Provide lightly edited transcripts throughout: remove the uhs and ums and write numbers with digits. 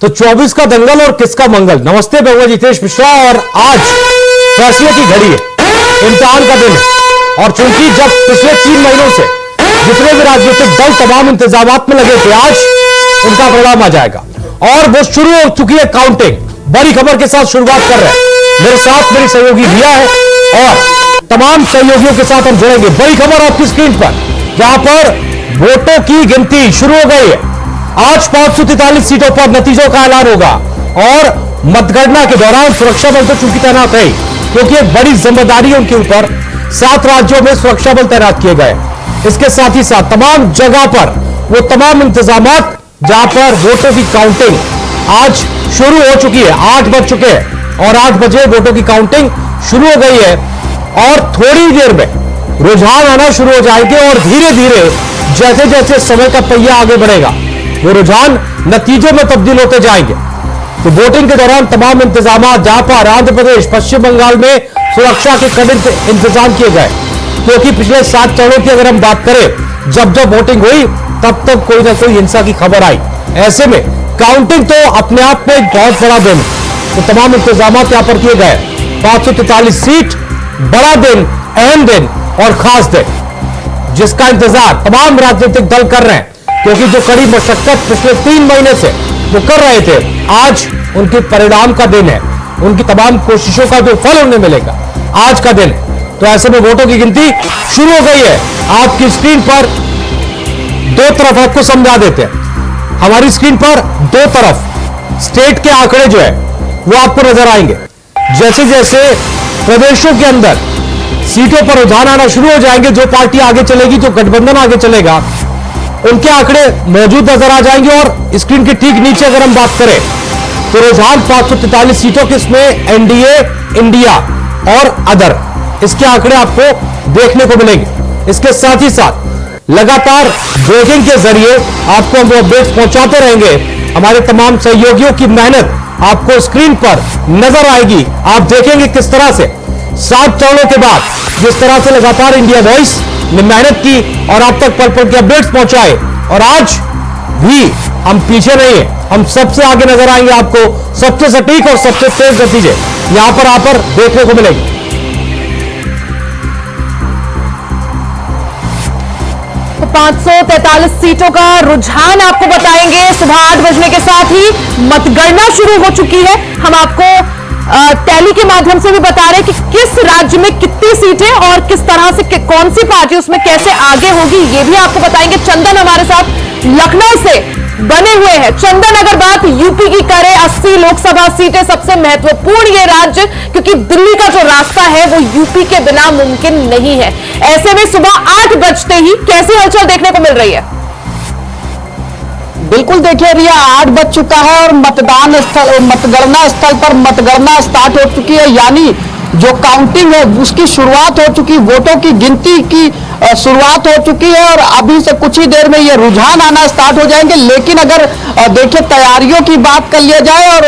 तो 24 का दंगल और किसका मंगल। नमस्ते, मैं जितेश मिश्रा और आज फैसले की घड़ी है, इम्तिहान का दिन है। और चूंकि जब पिछले 3 महीनों से जितने भी राजनीतिक दल तमाम इंतजामात में लगे थे, आज उनका परिणाम आ जाएगा और वो शुरू हो चुकी है काउंटिंग। बड़ी खबर के साथ शुरुआत कर रहे हैं। मेरे साथ मेरी सहयोगी रिया है और तमाम सहयोगियों के साथ हम जुड़ेंगे। बड़ी खबर आपकी स्क्रीन पर, जहां पर वोटों की गिनती शुरू हो गई है। आज 543 सीटों पर नतीजों का ऐलान होगा और मतगणना के दौरान सुरक्षा बल तो चूंकि तैनात है, क्योंकि एक बड़ी जिम्मेदारी उनके ऊपर। 7 राज्यों में सुरक्षा बल तैनात किए गए। इसके साथ ही साथ तमाम जगह पर वो तमाम इंतजामात, जहां पर वोटों की काउंटिंग आज शुरू हो चुकी है। 8 बज चुके हैं और 8 बजे वोटों की काउंटिंग शुरू हो गई है और थोड़ी देर में रुझान आना शुरू हो जाएंगे और धीरे धीरे जैसे जैसे समय का पहिया आगे बढ़ेगा, वो रुझान नतीजों में तब्दील होते जाएंगे। तो वोटिंग के दौरान तमाम इंतजाम, जहां पर आंध्र प्रदेश, पश्चिम बंगाल में सुरक्षा के कड़े इंतजाम किए गए, क्योंकि पिछले 7 चरणों की अगर हम बात करें, जब जब वोटिंग हुई तब तब कोई ना कोई हिंसा की खबर आई। ऐसे में काउंटिंग तो अपने आप में एक बहुत बड़ा दिन, तो तमाम इंतजाम यहां पर किए गए। 543 सीट, बड़ा दिन, अहम दिन और खास दिन, जिसका इंतजार तमाम राजनीतिक दल कर रहे हैं, क्योंकि जो कड़ी मशक्कत पिछले 3 महीने से वो कर रहे थे, आज उनके परिणाम का दिन है। उनकी तमाम कोशिशों का जो फल उन्हें मिलेगा, आज का दिन। तो ऐसे में वोटों की गिनती शुरू हो गई है। आपकी स्क्रीन पर दो तरफ आपको समझा देते हैं। हमारी स्क्रीन पर दो तरफ स्टेट के आंकड़े जो है वो आपको नजर आएंगे। जैसे जैसे प्रदेशों के अंदर सीटों पर रुझान आना शुरू हो जाएंगे, जो पार्टी आगे चलेगी, जो गठबंधन आगे चलेगा, उनके आंकड़े मौजूद नजर आ जाएंगे। और स्क्रीन के ठीक नीचे अगर हम बात करें तो रुझान 543 सीटों के, इसमें एनडीए, इंडिया और अदर, इसके आंकड़े आपको देखने को मिलेंगे। इसके साथ ही साथ लगातार ब्रेकिंग के जरिए आपको हम अपडेट्स पहुंचाते रहेंगे। हमारे तमाम सहयोगियों की मेहनत आपको स्क्रीन पर नजर आएगी। आप देखेंगे किस तरह से 7 चरणों के बाद जिस तरह से लगातार इंडिया वॉइस ने मेहनत की और आप तक पल पल के अपडेट्स पहुंचाए, और आज भी हम पीछे नहीं है, हम सबसे आगे नजर आएंगे। आपको सबसे सटीक और सबसे तेज नतीजे यहां पर आकर देखने को मिलेंगे। तो 543 सीटों का रुझान आपको बताएंगे। सुबह 8 बजने के साथ ही मतगणना शुरू हो चुकी है। हम आपको टैली के माध्यम से भी बता रहे हैं कि किस राज्य में कितनी सीटें और किस तरह से कौन सी पार्टी उसमें कैसे आगे होगी, ये भी आपको बताएंगे। चंदन हमारे साथ लखनऊ से बने हुए हैं। चंदन, अगर बात यूपी की करें, 80 लोकसभा सीटें, सबसे महत्वपूर्ण ये राज्य, क्योंकि दिल्ली का जो रास्ता है वो यूपी के बिना मुमकिन नहीं है। ऐसे में सुबह 8 बजते ही कैसी हलचल देखने को मिल रही है? बिल्कुल, देखिए रिया, 8 बज चुका है और मतगणना स्थल पर मतगणना स्टार्ट हो चुकी है। यानी जो काउंटिंग है उसकी शुरुआत हो चुकी, वोटों की गिनती की शुरुआत हो चुकी है और अभी से कुछ ही देर में ये रुझान आना स्टार्ट हो जाएंगे। लेकिन अगर देखिए तैयारियों की बात कर लिया जाए और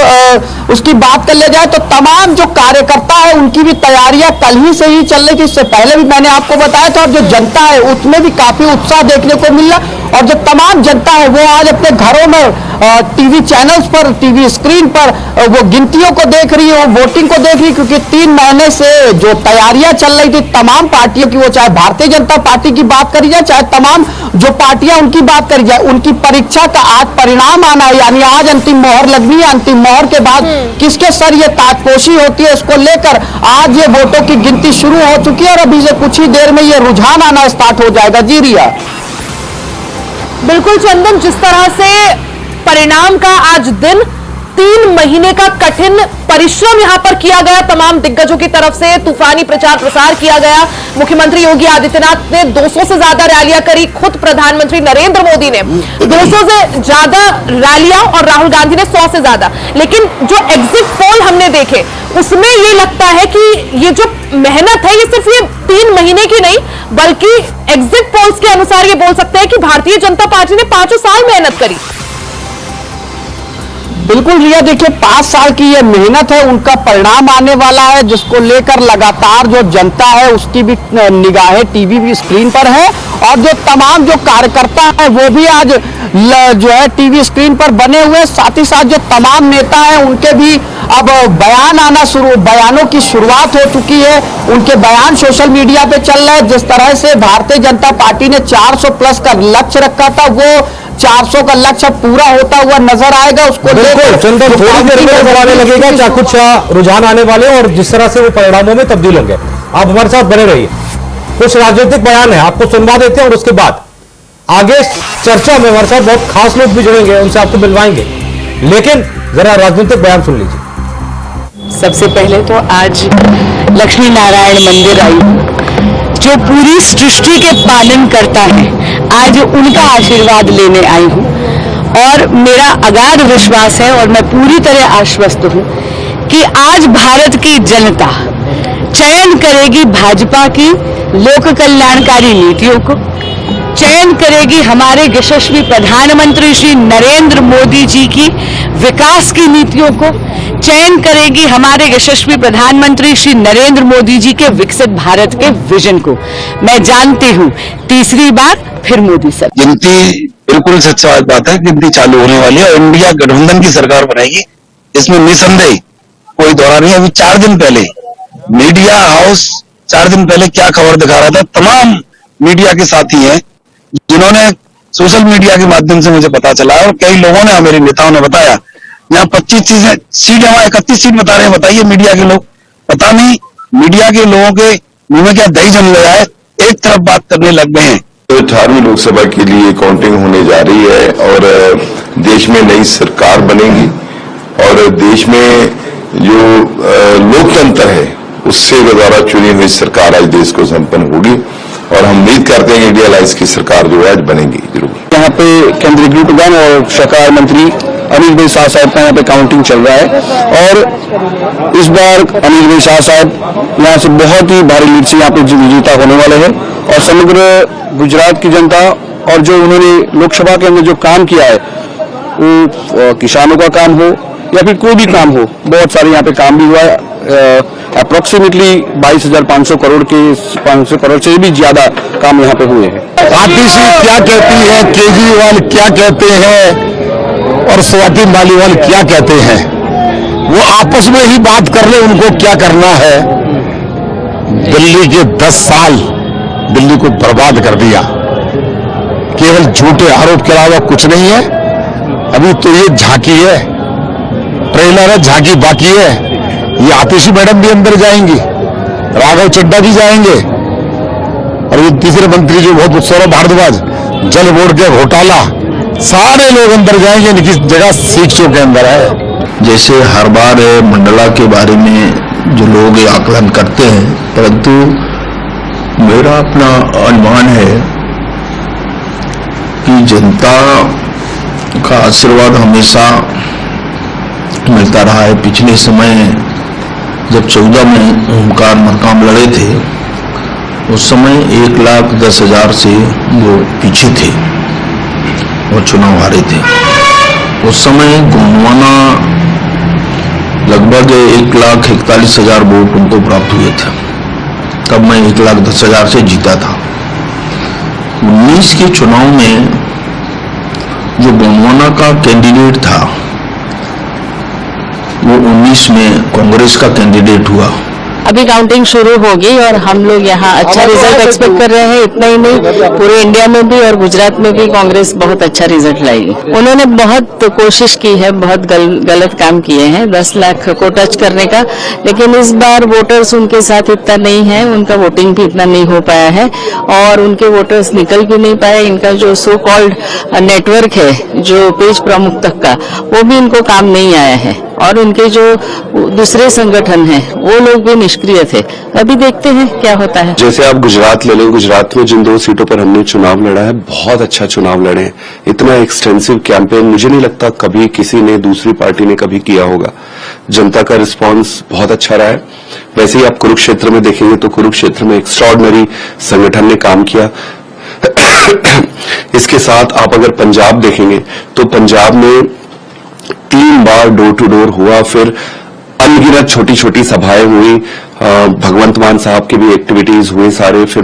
उसकी बात कर लिया जाए तो तमाम जो कार्यकर्ता है उनकी भी तैयारियां कल ही से ही चल रही थी। इससे पहले भी मैंने आपको बताया था। और जो जनता है उसमें भी काफी उत्साह देखने को मिला और जो तमाम जनता है वो आज अपने घरों में टीवी चैनल्स पर, टीवी स्क्रीन पर वो गिनतियों को देख रही है, वो वोटिंग को देख रही है। क्योंकि 3 महीने से जो तैयारियां चल रही थी तमाम पार्टियों की, वो चाहे भारतीय जनता पार्टी की बात करी जाए, चाहे तमाम जो पार्टियां उनकी बात करी जाए, उनकी परीक्षा का आज परिणाम आना है। यानी आज अंतिम मोहर लगनी है। अंतिम मोहर के बाद किसके सर ये ताजपोशी होती है, इसको लेकर आज ये वोटों की गिनती शुरू हो चुकी है और अभी से कुछ ही देर में ये रुझान आना स्टार्ट हो जाएगा। जी रिया। बिल्कुल चंदन, जिस तरह से परिणाम का आज दिन, 3 महीने का कठिन परिश्रम यहां पर किया गया, तमाम दिग्गजों की तरफ से तूफानी प्रचार प्रसार किया गया। मुख्यमंत्री योगी आदित्यनाथ ने 200 से ज्यादा रैलियां करी, खुद प्रधानमंत्री नरेंद्र मोदी ने 200 से ज्यादा रैलियां और राहुल गांधी ने 100 से ज्यादा। लेकिन जो एग्जिट पोल हमने देखे उसमें ये लगता है कि ये जो मेहनत है ये सिर्फ ये 3 महीने की नहीं, बल्कि एग्जिट पोल्स के अनुसार ये बोल सकते हैं कि भारतीय जनता पार्टी ने 5 साल मेहनत करी। बिल्कुल रिया, देखिए 5 साल की ये मेहनत है, उनका परिणाम आने वाला है, जिसको लेकर लगातार जो जनता है उसकी भी निगाहें टीवी भी स्क्रीन पर है, और जो तमाम जो कार्यकर्ता हैं वो भी आज जो है टीवी स्क्रीन पर बने हुए हैं। साथ ही साथ जो तमाम नेता हैं उनके भी अब बयानों की शुरुआत हो चुकी है। उनके बयान सोशल मीडिया पे चल रहे हैं। जिस तरह से भारतीय जनता पार्टी ने 400 प्लस का लक्ष्य रखा था, वो 400 का लक्ष्य पूरा होता हुआ नजर आएगा। उसको बिल्कुल चंदन, थोड़ी देर में नजर आने लगेगा क्या कुछ रुझान आने वाले और जिस तरह से वो परिणामों में तब्दील होंगे। आप हमारे साथ बने रहिए। कुछ राजनीतिक बयान है, आपको सुनवा देते हैं और उसके बाद आगे चर्चा में हमारे साथ बहुत खास लोग भी जुड़ेंगे, उनसे आपको मिलवाएंगे। लेकिन जरा राजनीतिक बयान सुन लीजिए। सबसे पहले तो आज लक्ष्मी नारायण मंदिर आई, जो पूरी सृष्टि के पालन करता है, आज उनका आशीर्वाद लेने आई हूँ। और मेरा अगाध विश्वास है और मैं पूरी तरह आश्वस्त हूँ कि आज भारत की जनता चयन करेगी भाजपा की लोक कल्याणकारी नीतियों को, चयन करेगी हमारे यशस्वी प्रधानमंत्री श्री नरेंद्र मोदी जी की विकास की नीतियों को, चयन करेगी हमारे यशस्वी प्रधानमंत्री श्री नरेंद्र मोदी जी के विकसित भारत के विजन को। मैं जानती हूँ तीसरी बार फिर मोदी सर। गिनती बिल्कुल सच बात है, गिनती चालू होने वाली है और इंडिया गठबंधन की सरकार बनेगी, इसमें निसंदेह कोई दौरा नहीं। अभी 4 दिन पहले मीडिया हाउस 4 दिन पहले क्या खबर दिखा रहा था, तमाम मीडिया के साथी हैं जिन्होंने सोशल मीडिया के माध्यम से मुझे पता चला और कई लोगों ने, मेरे नेताओं ने बताया, यहाँ 25 सीट है, वहां 31 सीट बता रहे हैं। बताइए मीडिया के लोग, पता नहीं मीडिया के लोगों के मुंह में क्या दही जम गया है, एक तरफ बात करने लग गए हैं। तो 18वीं लोकसभा के लिए काउंटिंग होने जा रही है और देश में नई सरकार बनेगी और देश में जो लोकतंत्र है उससे द्वारा चुनी हुई सरकार आज देश को संपन्न होगी और हम उम्मीद करते हैं कि इंडिया अलायंस की सरकार जो है आज बनेगी जरूर। यहाँ पे केंद्रीय गृह प्रधान और सरकार मंत्री अनिल भाई शाह साहब का यहाँ पे काउंटिंग चल रहा है और इस बार अनिल भाई शाह साहब यहाँ से बहुत ही भारी लीड से यहाँ पे विजेता होने वाले हैं और समग्र गुजरात की जनता और जो उन्होंने लोकसभा के अंदर जो काम किया है, वो किसानों का काम हो या फिर कोई भी काम हो, बहुत सारे यहाँ पे काम भी हुआ है। अप्रोक्सीमेटली 22,500 करोड़ के 500 करोड़ से भी ज्यादा काम यहाँ पे हुए हैं। आरटीसी क्या कहती है, केजरीवाल क्या कहते हैं और स्वाति मालीवाल क्या कहते हैं, वो आपस में ही बात कर ले उनको क्या करना है। दिल्ली के 10 साल दिल्ली को बर्बाद कर दिया, केवल झूठे आरोप के अलावा कुछ नहीं है। अभी तो ये झांकी है, ट्रेलर है, झांकी बाकी है। ये आतिशी मैडम भी अंदर जाएंगी, राघव चड्डा भी जाएंगे और ये तीसरे मंत्री जो बहुत सौरभ भारद्वाज, जल बोर्ड के घोटाला, सारे लोग अंदर जाएंगे। इनकी जगह सीटों के अंदर है। जैसे हर बार मंडला के बारे में जो लोग आकलन करते हैं, परंतु मेरा अपना अनुमान है कि जनता का आशीर्वाद हमेशा मिलता रहा है। पिछले समय जब 14 में ओमकार मरकाम लड़े थे, उस समय 1,10,000 से वो पीछे थे और चुनाव हारे थे। उस समय गोंडवाना लगभग 1,41,000 वोट उनको प्राप्त हुए थे, तब मैं 1,10,000 से जीता था। 19 के चुनाव में जो गोंडवाना का कैंडिडेट था, वो 19 में कांग्रेस का कैंडिडेट हुआ। अभी काउंटिंग शुरू होगी और हम लोग यहाँ अच्छा रिजल्ट एक्सपेक्ट कर रहे हैं। इतना ही नहीं, पूरे इंडिया में भी और गुजरात में भी कांग्रेस बहुत अच्छा रिजल्ट लाएगी। उन्होंने बहुत कोशिश की है, बहुत गलत काम किए हैं 10 लाख को टच करने का, लेकिन इस बार वोटर्स उनके साथ इतना नहीं है, उनका वोटिंग भी इतना नहीं हो पाया है और उनके वोटर्स निकल भी नहीं पाए। इनका जो सो कॉल्ड नेटवर्क है, जो पेज प्रमुख तक का, वो भी इनको काम नहीं आया है और उनके जो दूसरे संगठन हैं वो लोग भी निष्क्रिय थे। अभी देखते हैं क्या होता है। जैसे आप गुजरात ले लें, गुजरात में जिन 2 सीटों पर हमने चुनाव लड़ा है, बहुत अच्छा चुनाव लड़े हैं। इतना एक्सटेंसिव कैंपेन मुझे नहीं लगता कभी किसी ने, दूसरी पार्टी ने कभी किया होगा। जनता का रिस्पांस बहुत अच्छा रहा है। वैसे ही आप कुरुक्षेत्र में देखेंगे तो कुरुक्षेत्र में एक्स्ट्राऑर्डिनरी संगठन ने काम किया। इसके साथ आप अगर पंजाब देखेंगे तो पंजाब में 3 बार डोर टू डोर हुआ, फिर अनगिनत छोटी छोटी सभाएं हुई, भगवंत मान साहब की भी एक्टिविटीज हुई सारे, फिर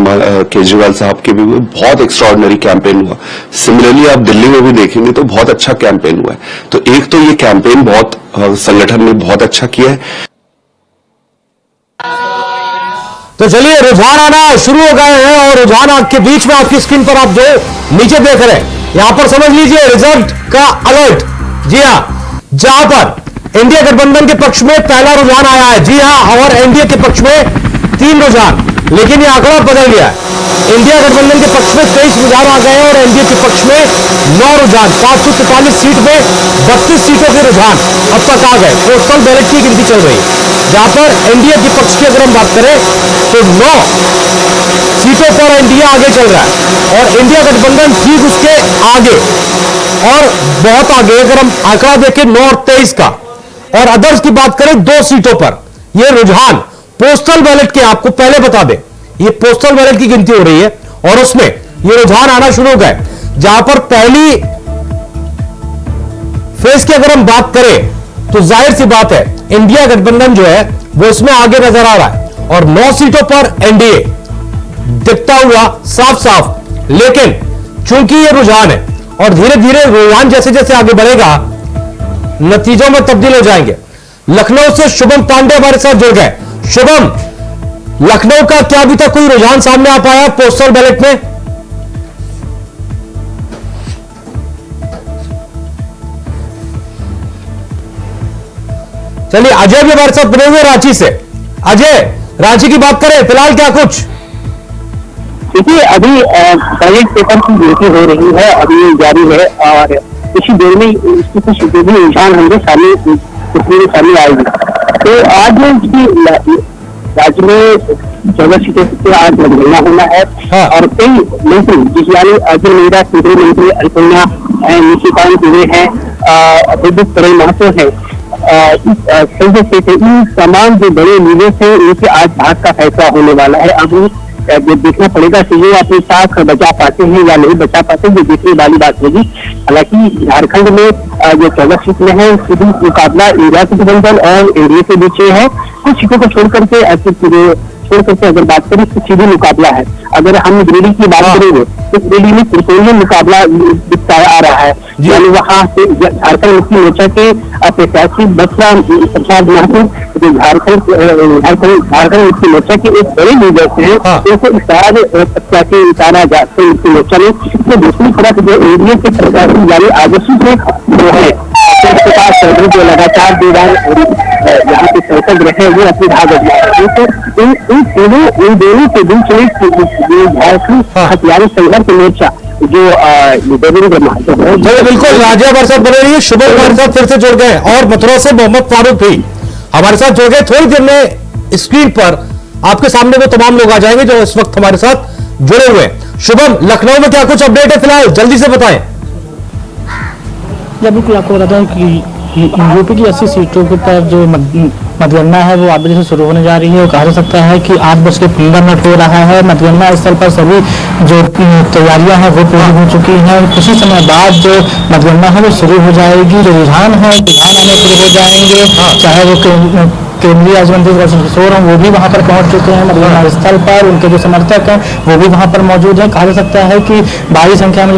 केजरीवाल साहब के भी हुए। बहुत एक्स्ट्रॉर्डनरी कैंपेन हुआ। सिमिलरली आप दिल्ली में भी देखेंगे तो बहुत अच्छा कैंपेन हुआ है। तो एक तो ये कैंपेन बहुत संगठन ने बहुत अच्छा किया है। तो चलिए, रुझान आना शुरू हो गए हैं और रुझान के बीच में आपकी स्क्रीन पर आप जो नीचे देख रहे हैं, यहां पर समझ लीजिए रिजल्ट का अलर्ट। जी हां, जहां पर एनडीए गठबंधन के पक्ष में पहला रुझान आया है, जी हां, और एनडीए के पक्ष में 3 रुझान, लेकिन यह आंकड़ा बदल गया है। इंडिया गठबंधन के पक्ष में 23 रुझान आ गए हैं और एनडीए के पक्ष में 9 रुझान। 543 सीट में 32 सीटों के रुझान अब तक आ गए। पोस्टल बैलेट की गिनती चल रही है, जहां पर एनडीए के पक्ष की अगर हम बात करें तो 9 सीटों पर एनडीए आगे चल रहा है और इंडिया गठबंधन ठीक उसके आगे और बहुत आगे। अगर हम आंकड़ा देखें 9 और 23 का, और अदर्स की बात करें 2 सीटों पर, यह रुझान पोस्टल बैलेट के, आपको पहले बता दें, ये पोस्टल बैलेट की गिनती हो रही है और उसमें ये रुझान आना शुरू हो गए। जहां पर पहली फेज की अगर हम बात करें तो जाहिर सी बात है इंडिया गठबंधन जो है वो इसमें आगे नजर आ रहा है और 9 सीटों पर एनडीए दिखता हुआ साफ साफ। लेकिन चूंकि ये रुझान है और धीरे धीरे रुझान जैसे जैसे आगे बढ़ेगा नतीजों में तब्दील हो जाएंगे। लखनऊ से शुभम पांडे हमारे साथ जुड़ गए। शुभम, लखनऊ का क्या अभी तक कोई रुझान सामने आ पाया पोस्टल बैलेट में? चलिए, अजय भी हमारे साथ बने हुए रांची से। अजय, रांची की बात करें फिलहाल क्या कुछ? देखिए, अभी बैलेट पेपर की गिनती हो रही है, अभी जारी है और कुछ देर में इसकी कुछ जो भी रुझान होंगे सामने आएगी। तो आज राज्य में 14 सीटों से आज मतगणना होना है। हाँ। और कई मंत्री जिस यानी अर्जुन मेहरा, केंद्रीय मंत्री अल्पना निशिकांत दुबे हैं, विद्युत तरल महतो है, इन तमाम जो बड़े लीडर्स हैं उनसे आज भाग का फैसला होने वाला है। अब ये देखना पड़ेगा कि ये अपने साथ बचा पाते हैं या नहीं बचा पाते, ये देखने वाली बात होगी। हालांकि झारखंड में जो 14 सीट में है सीधी मुकाबला इंडिया गठबंधन और एनडीए के बीच है। कुछ सीटों को छोड़ करके अगर बात करें तो सीधी मुकाबला है। अगर हम दिल्ली की बात करेंगे तो दिल्ली में त्रिकोणीय मुकाबला दिखता आ रहा है, यानी वहाँ से झारखंड मुक्ति मोर्चा के प्रत्याशी बसरा प्रसाद महतो जो झारखंड मुक्ति मोर्चा के एक बड़े लीडर हैं, उनको प्रत्याशी उतारा जाते मुक्ति मोर्चा में। तो दूसरी तरफ जो एनडीए के प्रत्याशी यानी आदर्शी से जो है जो लगातार 2 बार यहाँ पे संसद रहे वो अपनी भाग अजमा रहे। तो इन दोनों के बीच में झारखंड हथियारी संघर्ष मोर्चा जो देवेंद्र महतो है। बिल्कुल, राजा हमारे साथ बने रही है। शुभम हमारे साथ फिर से जुड़ गए और मथुरा से मोहम्मद फारूक भी हमारे साथ जुड़ गए। थोड़ी देर में स्क्रीन पर आपके सामने वो तमाम लोग आ जाएंगे जो इस वक्त हमारे साथ जुड़े हुए हैं। शुभम, लखनऊ में क्या कुछ अपडेट है फिलहाल, जल्दी से बताएं। बिल्कुल, आपको बताता हूँ कि यूपी की 80 सीटों के पर जो मतगणना है वो आज से शुरू होने जा रही है। कहा जा सकता है कि 8:15 हो रहा है। मतगणना स्थल पर सभी जो तैयारियां हैं वो पूरी हो चुकी हैं। कुछ ही समय बाद जो मतगणना है वो शुरू हो जाएगी। जो रुझान है रुझान आने शुरू हो जाएंगे, चाहे वो केंद्रीय राज्य मंत्री किशोर हैं वो भी वहां पर पहुंच चुके हैं मतगणना स्थल पर। उनके जो समर्थक हैं वो भी वहां पर मौजूद हैं। कहा जा सकता है कि भारी संख्या में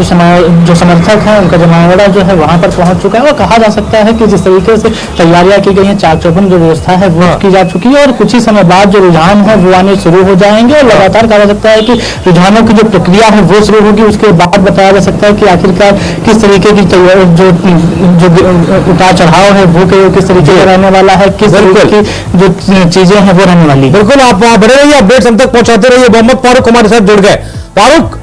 जो समर्थक हैं उनका जमावड़ा जो है वहां पर पहुंच चुका है। और कहा जा सकता है कि जिस तरीके से तैयारियां की गई हैं, चाक चौबंद जो व्यवस्था है वो की जा चुकी है और कुछ ही समय बाद जो रुझान है वो आने शुरू हो जाएंगे। और लगातार कहा जा सकता है कि रुझानों की जो प्रक्रिया है वो शुरू होगी। उसके बाद बताया जा सकता है कि आखिरकार किस तरीके की जो उतार चढ़ाव है वो किस तरीके का रहने वाला है, किस तरीके की जो चीजें हैं वो रहने वाली। बिल्कुल, आप बने रहिए, अपडेट्स हम तक पहुंचाते रहिए। मोहम्मद फारूक हमारे साथ जुड़ गए। फारूक,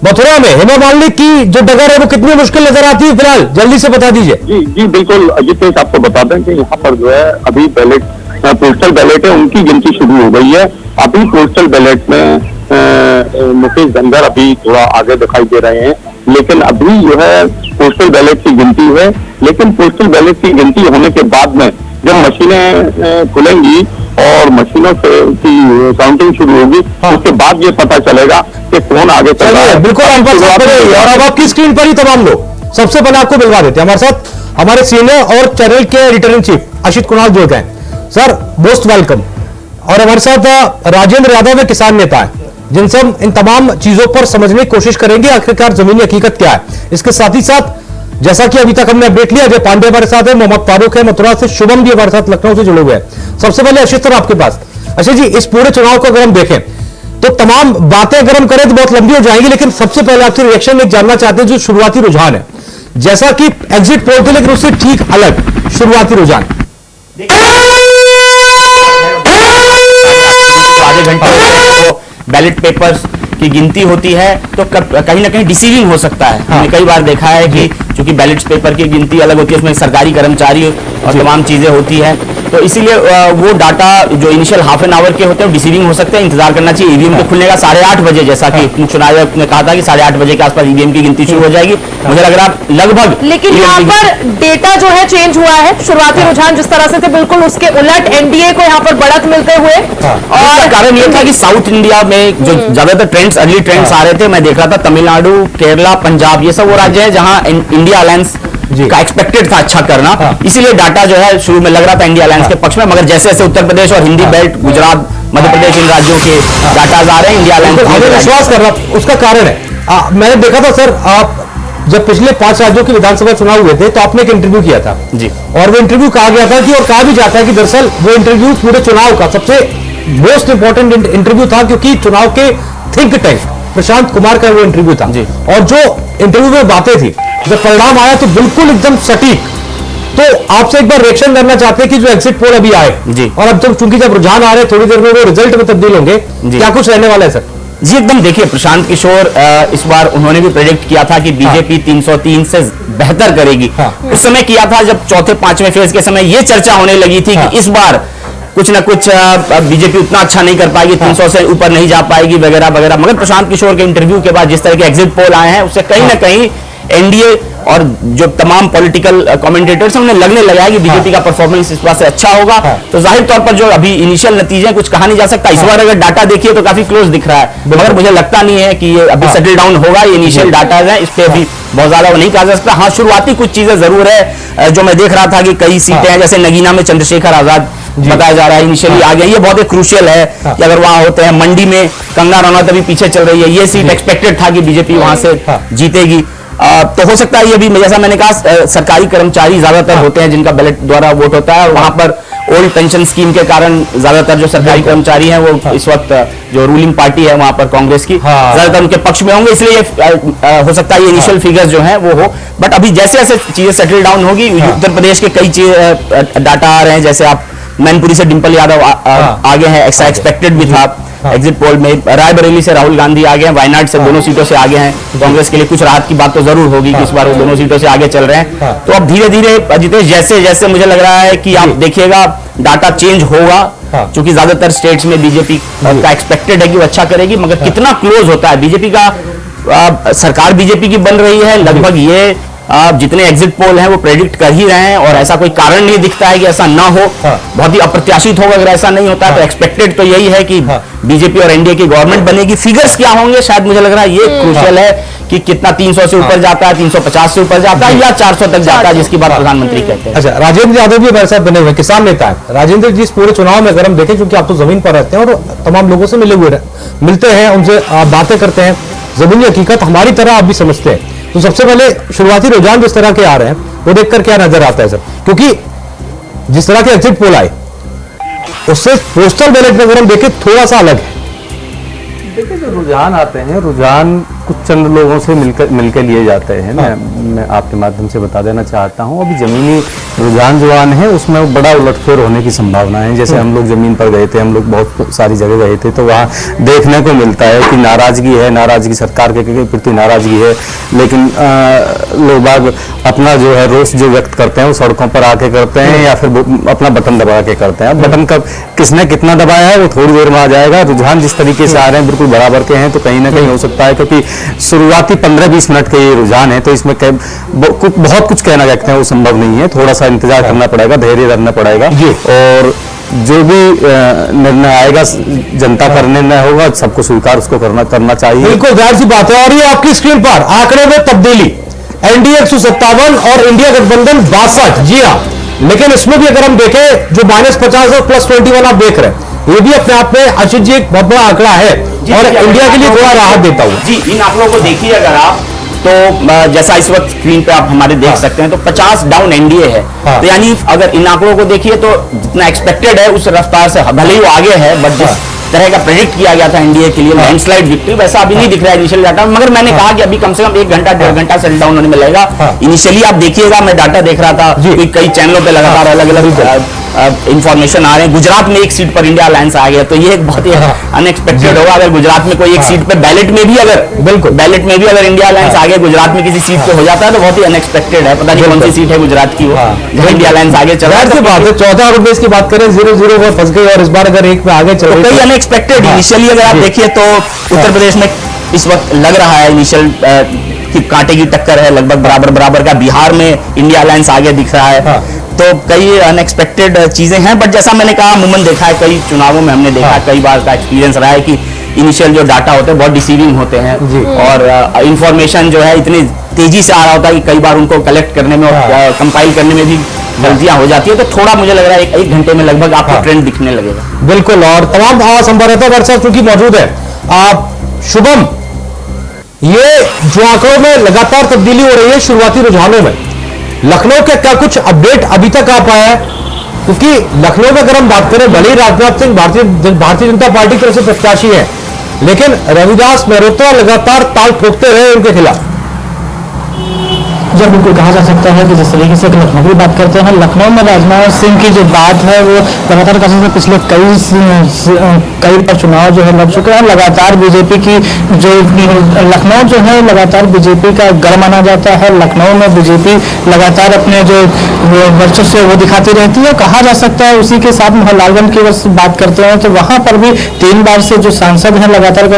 मथुरा में हेमा मालिनी की जो डगर है वो कितनी मुश्किल नजर आती है फिलहाल, जल्दी से बता दीजिए। जी बिल्कुल, अजित आपको बता दें कि यहाँ पर जो है अभी पोस्टल बैलेट है उनकी गिनती शुरू हो गई है। अभी पोस्टल बैलेट में मुकेश धनगर अभी थोड़ा आगे दिखाई दे रहे हैं, लेकिन अभी जो है पोस्टल बैलेट की गिनती है। लेकिन पोस्टल बैलेट की गिनती होने के बाद में जब मशीनें खुलेंगी और मशीनों से काउंटिंग शुरू होगी, उसके बाद ये पता चलेगा कि कौन आगे चल रहा है। बिल्कुल, और अब आपकी स्क्रीन पर ही तमाम लोग, सबसे पहले आपको मिलवा देते हैं हमारे साथ हमारे सीनियर और चैनल के editor in chief Ashit Kunal जुड़ गए। Sir most welcome. और हमारे साथ राजेंद्र यादव है, किसान नेता है, जिनसे हम इन तमाम चीजों पर समझने की कोशिश करेंगे आखिरकार जमीनी हकीकत क्या है। इसके साथ ही साथ जैसा कि अभी तक हमने अपडेट लिया, अजय पांडे हमारे साथ है, मोहम्मद फारूक है मथुरा से, शुभम भी हमारे साथ लखनऊ से जुड़े हुए हैं। सबसे पहले अशित सर आपके पास। अशित जी, इस पूरे चुनाव को अगर हम देखें तो तमाम बातें अगर हम करें तो बहुत लंबी हो जाएंगी, लेकिन सबसे पहले आपसे रिएक्शन एक जानना चाहते हैं जो शुरुआती रुझान है, जैसा कि एग्जिट पोल थे लेकिन उससे ठीक अलग शुरुआती रुझान। आधे घंटे बैलेट पेपर्स की गिनती होती है तो कहीं ना कहीं डिसीविंग हो सकता है। हमने कई बार देखा है कि चूंकि बैलेट पेपर की गिनती अलग होती है, उसमें सरकारी कर्मचारी और तमाम चीजें होती हैं, तो इसीलिए वो डाटा जो इनिशियल हाफ एन आवर के होते हैं डिसीविंग हो सकते हैं। इंतजार करना चाहिए ईवीएम के खुलने का 8:30 बजे, जैसा कि मुख्य चुनाव आयोग ने कहा था कि 8:30 बजे के आसपास ईवीएम की गिनती शुरू हो जाएगी। मुझे लग रहा है लगभग। लेकिन यहाँ पर डेटा जो है चेंज हुआ है, शुरुआती रुझान जिस तरह से थे बिल्कुल उसके उलट एनडीए को यहाँ पर बढ़त मिलते हुए। और कारण ये था कि साउथ इंडिया में जो ज्यादातर ट्रेंड्स अर्ली ट्रेंड्स आ रहे थे, मैं देख रहा था तमिलनाडु, केरला, पंजाब, ये सब वो राज्य है जहां इंडिया अलायंस का एक्सपेक्टेड था अच्छा करना। इसीलिए डाटा जो है शुरू में लग रहा था इंडिया अलायंस के पक्ष में, मगर जैसे जैसे उत्तर प्रदेश और हिंदी बेल्ट, गुजरात, मध्य प्रदेश, इन राज्यों के डाटा आ रहे हैं, इंडिया अलायंस विश्वास करना उसका कारण है। मैंने देखा था सर, आप जब पिछले 5 राज्यों के विधानसभा चुनाव हुए थे तो आपने एक इंटरव्यू किया था जी, और वो इंटरव्यू कहा गया था कि, और कहा भी जाता है कि दरअसल वो इंटरव्यू पूरे चुनाव का सबसे मोस्ट इंपॉर्टेंट इंटरव्यू था, क्योंकि चुनाव के थिंक टैंक प्रशांत कुमार का वो इंटरव्यू था जी। और जो इंटरव्यू में बातें थी, जब परिणाम आया तो बिल्कुल एकदम सटीक। तो आपसे एक बार रिएक्शन करना चाहते हैं कि जो एग्जिट पोल अभी आए जी, और अब जब चूंकि जब रुझान आ रहे हैं थोड़ी देर में वो रिजल्ट में तब्दील होंगे, क्या कुछ रहने वाला है सर? जी एकदम, देखिए प्रशांत किशोर इस बार उन्होंने भी प्रेडिक्ट किया था कि बीजेपी 303 से बेहतर करेगी। उस समय किया था जब चौथे 5वें फेज के समय ये चर्चा होने लगी थी कि इस बार कुछ ना कुछ बीजेपी उतना अच्छा नहीं कर पाएगी, 300 से ऊपर नहीं जा पाएगी वगैरह वगैरह। मगर प्रशांत किशोर के इंटरव्यू के बाद जिस तरह के एग्जिट पोल आए हैं, उससे कहीं ना कहीं एनडीए और जो तमाम पॉलिटिकल कमेंटेटर्स हैं उन्हें लगने लगा है कि बीजेपी का परफॉर्मेंस इस बार से अच्छा होगा। तो जाहिर तौर पर जो अभी इनिशियल नतीजे कुछ कहा नहीं जा सकता। इस बार अगर डाटा देखिए तो काफी क्लोज दिख रहा है, मगर मुझे लगता नहीं है कि ये अभी सेटल डाउन होगा। ये इनिशियल डाटा है, इस पे अभी बहुत ज्यादा वो नहीं कहा जा सकता। हाँ, शुरुआती कुछ चीजें जरूर है जो मैं देख रहा था कि कई सीटें हैं, जैसे नगीना में चंद्रशेखर आजाद बताया जा रहा है इनिशियली आ गया, ये बहुत एक क्रूशियल है कि अगर वहां होते हैं। मंडी में कंगना रनौत अभी पीछे चल रही है, ये सीट एक्सपेक्टेड था कि बीजेपी वहां से जीतेगी। तो हो सकता है ये भी, जैसा मैंने कहा, सरकारी कर्मचारी ज्यादातर होते हैं जिनका बैलेट द्वारा वोट होता है, और वहां पर ओल्ड पेंशन स्कीम के कारण ज्यादातर जो सरकारी कर्मचारी हैं वो इस वक्त जो रूलिंग पार्टी है वहां पर कांग्रेस की, ज्यादातर उनके पक्ष में होंगे, इसलिए हो सकता है ये इनिशियल फिगर्स जो है वो हो। बट अभी जैसे जैसे चीजें सेटल डाउन होगी, उत्तर प्रदेश के कई डाटा आ रहे हैं, जैसे आप मैनपुरी से डिंपल यादव आगे हैं, ऐसा एक्सपेक्टेड भी था एग्जिट पोल में। रायबरेली से राहुल गांधी आगे हैं, वायनाड से दोनों सीटों से आगे हैं। कांग्रेस के लिए कुछ राहत की बात तो जरूर होगी कि इस बार वो दोनों सीटों से आगे चल रहे हैं। तो अब धीरे धीरे जितेश, जैसे जैसे मुझे लग रहा है कि आप देखिएगा डाटा चेंज होगा, क्योंकि ज्यादातर स्टेट्स में बीजेपी का एक्सपेक्टेड है कि वो अच्छा करेगी, मगर कितना क्लोज होता है बीजेपी का, सरकार बीजेपी की बन रही है लगभग, ये जितने एग्जिट पोल हैं वो प्रेडिक्ट कर ही रहे हैं, और ऐसा कोई कारण नहीं दिखता है कि ऐसा ना हो। बहुत ही अप्रत्याशित होगा अगर ऐसा नहीं होता। तो एक्सपेक्टेड तो यही है कि बीजेपी और एनडीए की गवर्नमेंट बनेगी। फिगर्स क्या होंगे शायद मुझे लग रहा है ये क्रूशियल है कि कितना 300 से ऊपर जाता है, 350 से ऊपर जाता है, या 400 तक जाता है, जिसकी बात प्रधानमंत्री कहते हैं। अच्छा, राजेंद्र यादव भी हमारे साथ बने हुए किसान नेता है। राजेंद्र जी, इस पूरे चुनाव में अगर हम देखें, क्योंकि आप तो जमीन पर रहते हैं और तमाम लोगों से मिलते हैं, उनसे बातें करते हैं, जमीनी हकीकत हमारी तरह आप भी समझते हैं, तो सबसे पहले शुरुआती रुझान जिस तरह के आ रहे हैं वो देखकर क्या नजर आता है सर? क्योंकि जिस तरह के एग्जिट पोल आए उससे पोस्टल बैलेट में अगर हम देखें थोड़ा सा अलग है। देखिए, जो रुझान आते हैं, रुझान कुछ चंद लोगों से मिलकर लिए जाते हैं। मैं आपके माध्यम से बता देना चाहता हूं, अभी जमीनी रुझान जो आने हैं उसमें बड़ा उलटफेर होने की संभावना है। जैसे हम लोग जमीन पर गए थे, हम लोग बहुत सारी जगह गए थे, तो वहाँ देखने को मिलता है कि नाराजगी सरकार के प्रति नाराजगी है, लेकिन लोग बाग अपना जो है रोष जो व्यक्त करते हैं वो सड़कों पर आके करते हैं, या फिर अपना बटन दबा के करते हैं। अब बटन कब किसने कितना दबाया है वो थोड़ी देर में आ जाएगा। रुझान जिस तरीके से आ रहे हैं बिल्कुल बराबर के हैं, तो कहीं ना कहीं हो सकता है, क्योंकि शुरुआती 15-20 मिनट के ये रुझान है, तो इसमें बहुत कुछ कहना कहते हैं वो संभव नहीं है। थोड़ा सा इंतजार करना पड़ेगा, धैर्य रखना पड़ेगा, और जो भी निर्णय आएगा जनता का निर्णय होगा, सबको स्वीकार उसको करना चाहिए। बिल्कुल जाहिर सी बात है। और ये आपकी स्क्रीन पर आंकड़े में तब्दीली, एनडीए 157 और इंडिया गठबंधन 62। जी हाँ, लेकिन इसमें भी अगर हम देखें जो -50 और +21 आप देख रहे हैं, ये भी अपने आप में आशीष जी एक बहुत बड़ा आंकड़ा है और इंडिया के लिए थोड़ा राहत देता हुआ। जी, इन आंकड़ों को देखिए अगर आप, तो जैसा इस वक्त स्क्रीन पे आप हमारे देख सकते हैं, तो 50 डाउन एनडीए है। तो यानी अगर इन आंकड़ों को देखिए तो जितना एक्सपेक्टेड है उस रफ्तार से, भले ही वो आगे है, बट जिस तरह का प्रेडिक्ट किया गया था एनडीए के लिए लैंडस्लाइड विक्ट्री, वैसा अभी नहीं दिख रहा है इनिशियल डाटा। मगर मैंने कहा कि अभी कम से कम 1 घंटा 1.5 घंटा सेटल डाउन होने में लगेगा। इनिशियली आप देखिएगा, मैं डाटा देख रहा था कि कई चैनलों पे लगातार अलग अलग इंफॉर्मेशन आ रहे हैं। गुजरात में 1 सीट पर इंडिया अलायंस आ गया, तो ये एक बहुत ही अनएक्सपेक्टेड होगा। अगर गुजरात में कोई 1 सीट पे बैलेट में भी अगर इंडिया अलायंस आगे गुजरात में किसी सीट पे हो जाता है तो बहुत ही अनएक्सपेक्टेड है। पता नहीं कौन सी सीट है गुजरात की वो, जहां इंडिया अलायंस आगे चल रहा है। बात है 14 रुपए की बात करें, 0-0 में फंस गई और इस बार अगर 1 पे आगे चल रही है, कई अनएक्सपेक्टेड इनिशियली अगर आप देखिए तो उत्तर प्रदेश में इस वक्त लग रहा है इनिशियल की कांटे की टक्कर है, लगभग बराबर का। बिहार में इंडिया अलायंस आगे दिख रहा है। तो कई अनएक्सपेक्टेड चीजें हैं, बट जैसा मैंने कहा अमूमन देखा है, कई चुनावों में हमने देखा, कई बार का एक्सपीरियंस रहा है कि इनिशियल जो डाटा होते हैं बहुत डिसीविंग होते हैं और इंफॉर्मेशन जो है इतनी तेजी से आ रहा होता है कि कई बार उनको कलेक्ट करने में और कंपाइल करने में भी गलतियां हो जाती है। तो थोड़ा मुझे लग रहा है 1 घंटे में लगभग आपको ट्रेंड दिखने लगेगा। बिल्कुल, और तमाम संवाददाता दर्शक चूंकि मौजूद है, शुभम, ये जो आंकड़ों में लगातार तब्दीली हो रही है शुरुआती रुझानों में, लखनऊ के क्या कुछ अपडेट अभी तक आ पाया है? क्योंकि लखनऊ में अगर हम बात करें, भले ही राजनाथ सिंह भारतीय जनता पार्टी की तरफ से प्रत्याशी है, लेकिन रविदास मेहरोत्रा लगातार ताल ठोकते रहे उनके खिलाफ। जब बिल्कुल कहा जा सकता है कि जिस तरीके से लखनऊ की बात करते हैं, लखनऊ में राजनाथ सिंह की जो बात है वो लगातार कहा सकते पिछले कई बार चुनाव जो है लड़ चुके हैं। लगातार बीजेपी की जो लखनऊ जो है लगातार बीजेपी का गढ़ माना जाता है। लखनऊ में बीजेपी लगातार अपने जो वर्चस्व वो दिखाती रहती है। कहा जा सकता है उसी के साथ मोहनलालगंज की बात करते हैं तो वहां पर भी 3 बार से जो सांसद हैं लगातार कहा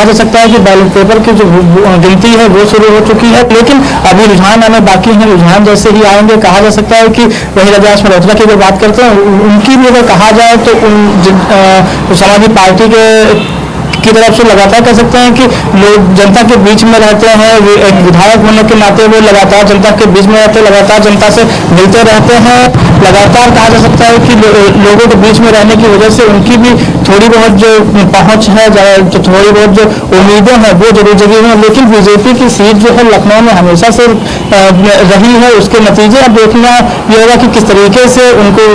जा सकता है कि बैलेट पेपर की जो गिनती है वो शुरू हो चुकी है, लेकिन अभी रुझान आने बाकी हैं। रुझान जैसे ही आएंगे कहा जा सकता है कि वही रविदास मेहरोत्रा की अगर बात करते हैं, उनकी भी अगर कहा जाए तो समाजवादी पार्टी की तरफ से लगातार कह सकते हैं कि लोग जनता के बीच में रहते हैं। एक विधायक होने के नाते वो लगातार जनता के बीच में रहते हैं, लगातार जनता से मिलते रहते हैं। लगातार कहा जा सकता है कि लोगों के बीच में रहने की वजह से उनकी भी थोड़ी बहुत जो पहुंच है, जो थोड़ी बहुत जो उम्मीदें हैं वो जरूर जगी हैं। लेकिन बीजेपी की सीट जो है लखनऊ में हमेशा से रही है, उसके नतीजे अब देखना ये होगा कि किस तरीके से उनको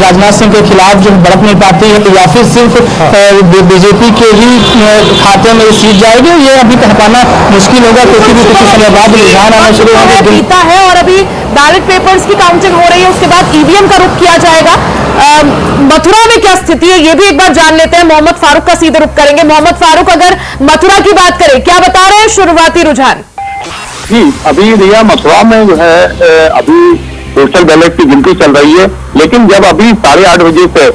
राजनाथ सिंह के खिलाफ जो बढ़त नहीं पाती है या फिर सिर्फ बीजेपी के ही खाते में सीट जाएगी, ये अभी कह पाना मुश्किल होगा क्योंकि भी कुछ समय बाद रुझान आना शुरू होगा है और अभी बैलेट पेपर्स की काउंटिंग हो रही है, उसके बाद ईवीएम का रुख किया जाएगा। मथुरा में क्या स्थिति है ये भी एक बार जान लेते हैं। मोहम्मद फारूक का सीधे रुख करेंगे। मोहम्मद फारूक, अगर मथुरा की बात करें, क्या बता रहे हैं शुरुआती रुझान? जी, अभी रिया मथुरा में जो है अभी पोस्टल बैलेट की गिनती चल रही है, लेकिन जब अभी 8:30 बजे से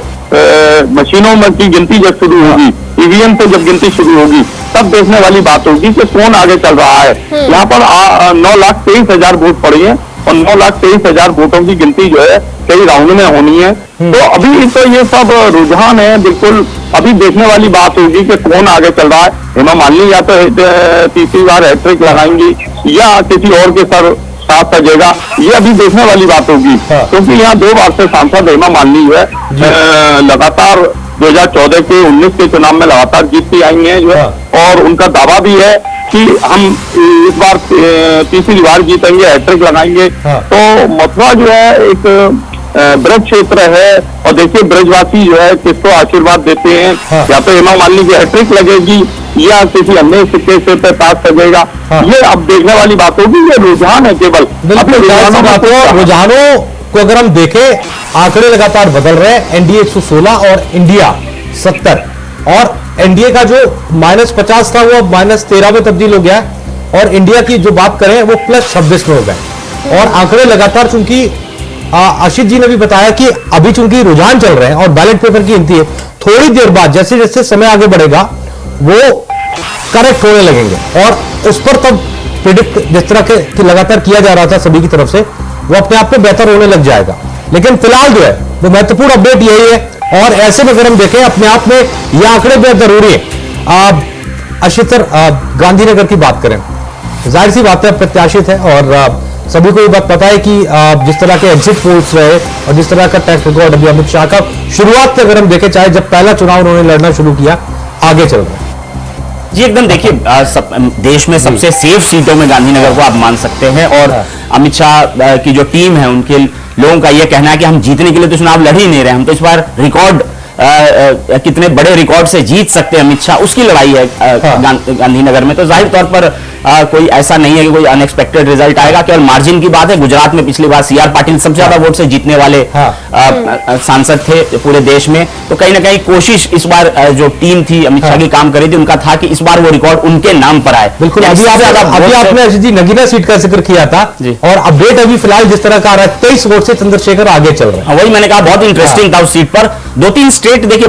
मशीनों में की गिनती जब शुरू होगी, ईवीएम से जब गिनती शुरू होगी, तब देखने वाली बात होगी कि कौन आगे चल रहा है। यहाँ पर 9,23,000 वोट पड़े हैं और 9,23,000 वोटों की गिनती जो है कई राउंड में होनी है। तो अभी तो ये सब रुझान है, बिल्कुल अभी देखने वाली बात होगी कि कौन आगे चल रहा है। हेमा मालिनी या तो तीसरी बार हैट्रिक लगाएंगी या किसी और के साथ सजेगा, ये अभी देखने वाली बात होगी। क्योंकि यहाँ 2 बार से सांसद हेमा मालिनी जो है लगातार 2014 के 19 के चुनाव में लगातार जीतती आई हैं जो है, और उनका दावा भी है कि हम इस बार तीसरी बार जीतेंगे, हैट्रिक लगाएंगे। तो मथुरा जो है एक ब्रज क्षेत्र है और देखिए ब्रजवासी जो है किसको आशीर्वाद देते हैं। या तो हेमा मालिनी की हैट्रिक लगेगी या किसी अन्य सिक्के से पास सजेगा, ये अब देखने वाली बात होगी। ये रुझान है केवल। रुझानों को अगर हम देखें, आंकड़े लगातार बदल रहे हैं। एनडीए 116 और इंडिया 70, और एनडीए का जो -50 था वो -13 में तब्दील हो गया, और इंडिया की जो बात करें वो +26 में हो गए। और आंकड़े लगातार, चूंकि आशीष जी ने भी बताया कि अभी चूंकि रुझान चल रहे हैं और बैलेट पेपर की गिनती है, थोड़ी देर बाद जैसे जैसे समय आगे बढ़ेगा वो करेक्ट होने लगेंगे और उस पर तब प्रिडिक्ट जिस तरह के लगातार किया जा रहा था सभी की तरफ से, वो अपने आप में बेहतर होने लग जाएगा। लेकिन फिलहाल जो है वो महत्वपूर्ण अपडेट यही है, और ऐसे में अगर हम देखें अपने आप में ये आंकड़े बेहद जरूरी है। अशितर, गांधीनगर की बात करें, जाहिर सी बात है प्रत्याशित है और सभी को ये बात पता है कि जिस तरह के एग्जिट पोल्स रहे और जिस तरह का ट्रैक रिकॉर्ड अभी अमित शाह का शुरुआत से अगर हम देखें, चाहे जब पहला चुनाव उन्होंने लड़ना शुरू किया, आगे चल रहा है जी एकदम। देखिए देश में सबसे सेफ सीटों में गांधीनगर को आप मान सकते हैं और अमित शाह की जो टीम है उनके लोगों का यह कहना है कि हम जीतने के लिए तो चुनाव लड़ ही नहीं रहे, हम तो इस बार रिकॉर्ड कितने बड़े रिकॉर्ड से जीत सकते हैं अमित शाह, उसकी लड़ाई है गांधीनगर में। तो जाहिर तौर पर कोई ऐसा नहीं है कि कोई अनएक्सपेक्टेड रिजल्ट आएगा, केवल मार्जिन की बात है। गुजरात में पिछली बार सीआर पाटिल सबसे ज्यादा वोट से जीतने वाले सांसद थे पूरे देश में, तो कहीं ना कहीं कोशिश इस बार जो टीम थी अमित शाह की काम करी थी, उनका था कि इस बार वो रिकॉर्ड उनके नाम पर आए। बिल्कुल, अभी आपने अजीत जी नगीना सीट का जिक्र किया था और अपडेट अभी फिलहाल जिस तरह का आ रहा है 23 वोट से चंद्रशेखर आगे चल रहे हैं। वही मैंने कहा बहुत इंटरेस्टिंग था उस सीट पर। 2-3 स्टेट देखिए,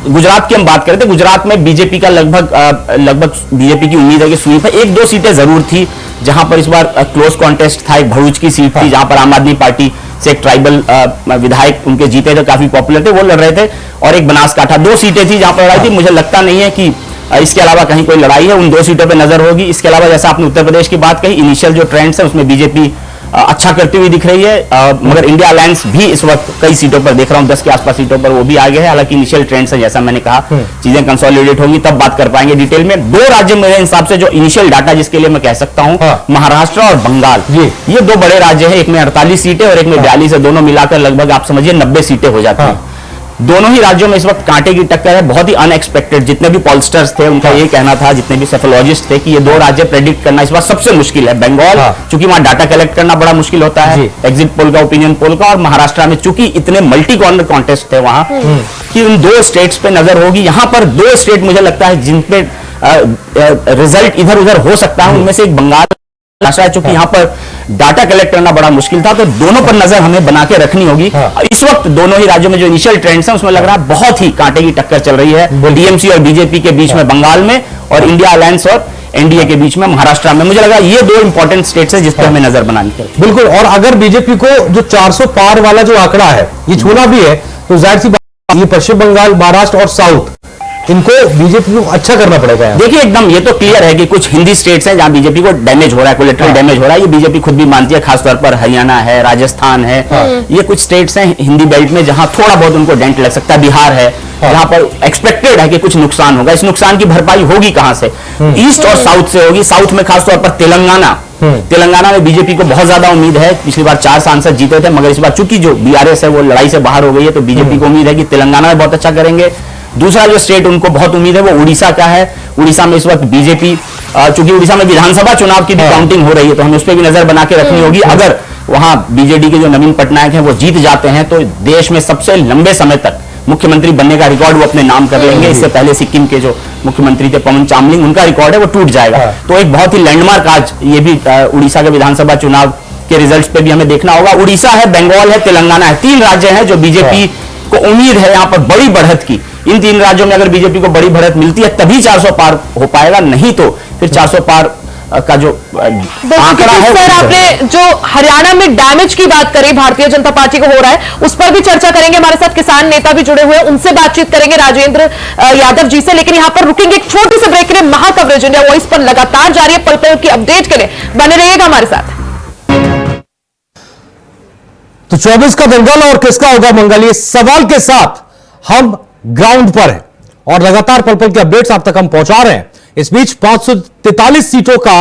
गुजरात की हम बात करें तो गुजरात में बीजेपी का लगभग बीजेपी की उम्मीद है कि स्वीप है। 1-2 सीटें जरूर थी जहां पर इस बार क्लोज कॉन्टेस्ट था। एक भरूच की सीट थी जहां पर आम आदमी पार्टी से एक ट्राइबल विधायक उनके जीते थे, काफी पॉपुलर थे, वो लड़ रहे थे, और एक बनासकांठा। 2 सीटें थी जहां पर लड़ाई थी। मुझे लगता नहीं है कि इसके अलावा कहीं कोई लड़ाई है, उन 2 सीटों पर नजर होगी। इसके अलावा जैसा आपने उत्तर प्रदेश की बात कही, इनिशियल जो ट्रेंड्स है उसमें बीजेपी अच्छा करती हुई दिख रही है, मगर इंडिया अलायंस भी इस वक्त कई सीटों पर देख रहा हूं, 10 के आसपास सीटों पर वो भी आगे है। हालांकि इनिशियल ट्रेंड्स है, जैसा मैंने कहा, चीजें कंसोलिडेट होंगी तब बात कर पाएंगे डिटेल में। 2 राज्य मेरे हिसाब से जो इनिशियल डाटा जिसके लिए मैं कह सकता हूं, महाराष्ट्र और बंगाल, ये 2 बड़े राज्य हैं। एक में 48 सीटें और एक में 42 है, दोनों मिलाकर लगभग आप समझिए 90 सीटें हो जाती हैं। दोनों ही राज्यों में इस वक्त कांटे की टक्कर है, बहुत ही अनएक्सपेक्टेड। जितने भी पॉलस्टर्स थे उनका ये कहना था, जितने भी सेफोलॉजिस्ट थे, कि ये 2 राज्य प्रेडिक्ट करना इस बार सबसे मुश्किल है। बंगाल चूंकि वहां डाटा कलेक्ट करना बड़ा मुश्किल होता है, एग्जिट पोल का, ओपिनियन पोल का, और महाराष्ट्र में चूंकि इतने मल्टी कॉर्नर कॉन्टेस्ट थे वहां कि उन 2 स्टेट्स पे नजर होगी। यहां पर 2 स्टेट मुझे लगता है जिन पे रिजल्ट इधर उधर हो सकता है, उनमें से एक बंगाल है, चूंकि यहाँ पर डाटा कलेक्ट करना बड़ा मुश्किल था, तो दोनों पर नजर हमें बना के रखनी होगी। इस वक्त दोनों ही राज्यों में जो इनिशियल ट्रेंड्स हैं उसमें लग रहा है बहुत ही कांटे की टक्कर चल रही है, डीएमसी और बीजेपी के बीच में बंगाल में, और इंडिया अलायंस और एनडीए के बीच में महाराष्ट्र में। मुझे लगा ये 2 इंपॉर्टेंट स्टेट्स है जिस पर हमें नजर बनानी चाहिए। बिल्कुल, और अगर बीजेपी को जो 400 पार वाला जो आंकड़ा है ये छूना भी है, तो जाहिर सी बात ये पश्चिम बंगाल, महाराष्ट्र और साउथ, इनको बीजेपी को अच्छा करना पड़ेगा। देखिए एकदम ये तो क्लियर है कि कुछ हिंदी स्टेट्स हैं जहां बीजेपी को डैमेज हो रहा है, कोलेटरल डैमेज हो रहा है, ये बीजेपी खुद भी मानती है। खासतौर पर हरियाणा है, राजस्थान है, ये कुछ स्टेट्स हैं हिंदी बेल्ट में जहां थोड़ा बहुत उनको डेंट लग सकता है। बिहार है जहां पर एक्सपेक्टेड है कि कुछ नुकसान होगा। इस नुकसान की भरपाई होगी कहां से? ईस्ट और साउथ से होगी। साउथ में खासतौर पर तेलंगाना में बीजेपी को बहुत ज्यादा उम्मीद है। पिछली बार 4 सांसद जीते थे, मगर इस बार चूंकि जो बीआरएस है वो लड़ाई से बाहर हो गई है, तो बीजेपी को उम्मीद है कि तेलंगाना में बहुत अच्छा करेंगे। दूसरा जो स्टेट उनको बहुत उम्मीद है वो उड़ीसा का है। उड़ीसा में इस वक्त बीजेपी, चूंकि उड़ीसा में विधानसभा चुनाव की भी काउंटिंग हो रही है, तो हमें उस पर भी नजर बना के रखनी होगी। अगर वहां बीजेडी के जो नवीन पटनायक हैं वो जीत जाते हैं, तो देश में सबसे लंबे समय तक मुख्यमंत्री बनने का रिकॉर्ड वो अपने नाम कर लेंगे। इससे पहले सिक्किम के जो मुख्यमंत्री थे पवन चामलिंग, उनका रिकॉर्ड है वो टूट जाएगा। तो एक बहुत ही लैंडमार्क आज ये भी उड़ीसा के विधानसभा चुनाव के रिजल्ट्स पे भी हमें देखना होगा। उड़ीसा है, बंगाल है, तेलंगाना है, 3 राज्य हैं जो बीजेपी को उम्मीद है यहाँ पर बड़ी बढ़त की। इन 3 राज्यों में अगर बीजेपी को बड़ी बढ़त मिलती है तभी 400 पार हो पाएगा, नहीं तो फिर 400 पार का जो आंकड़ा है। सर आपने जो हरियाणा में डैमेज की बात करी भारतीय जनता पार्टी को हो रहा है, उस पर भी चर्चा करेंगे। हमारे साथ किसान नेता भी जुड़े हुए हैं, उनसे बातचीत करेंगे, राजेंद्र यादव जी से। लेकिन यहां पर रुकेंगे एक छोटे से ब्रेक के लिए। महा कवरेज इंडिया वॉइस पर लगातार जारी है, पल पल की अपडेट के लिए बने रहिएगा हमारे साथ। तो 24 का दंगल और किसका होगा मंगल, ये सवाल के साथ हम ग्राउंड पर हैं और लगातार पल पल के अपडेट्स आप तक हम पहुंचा रहे हैं। इस बीच 543 सीटों का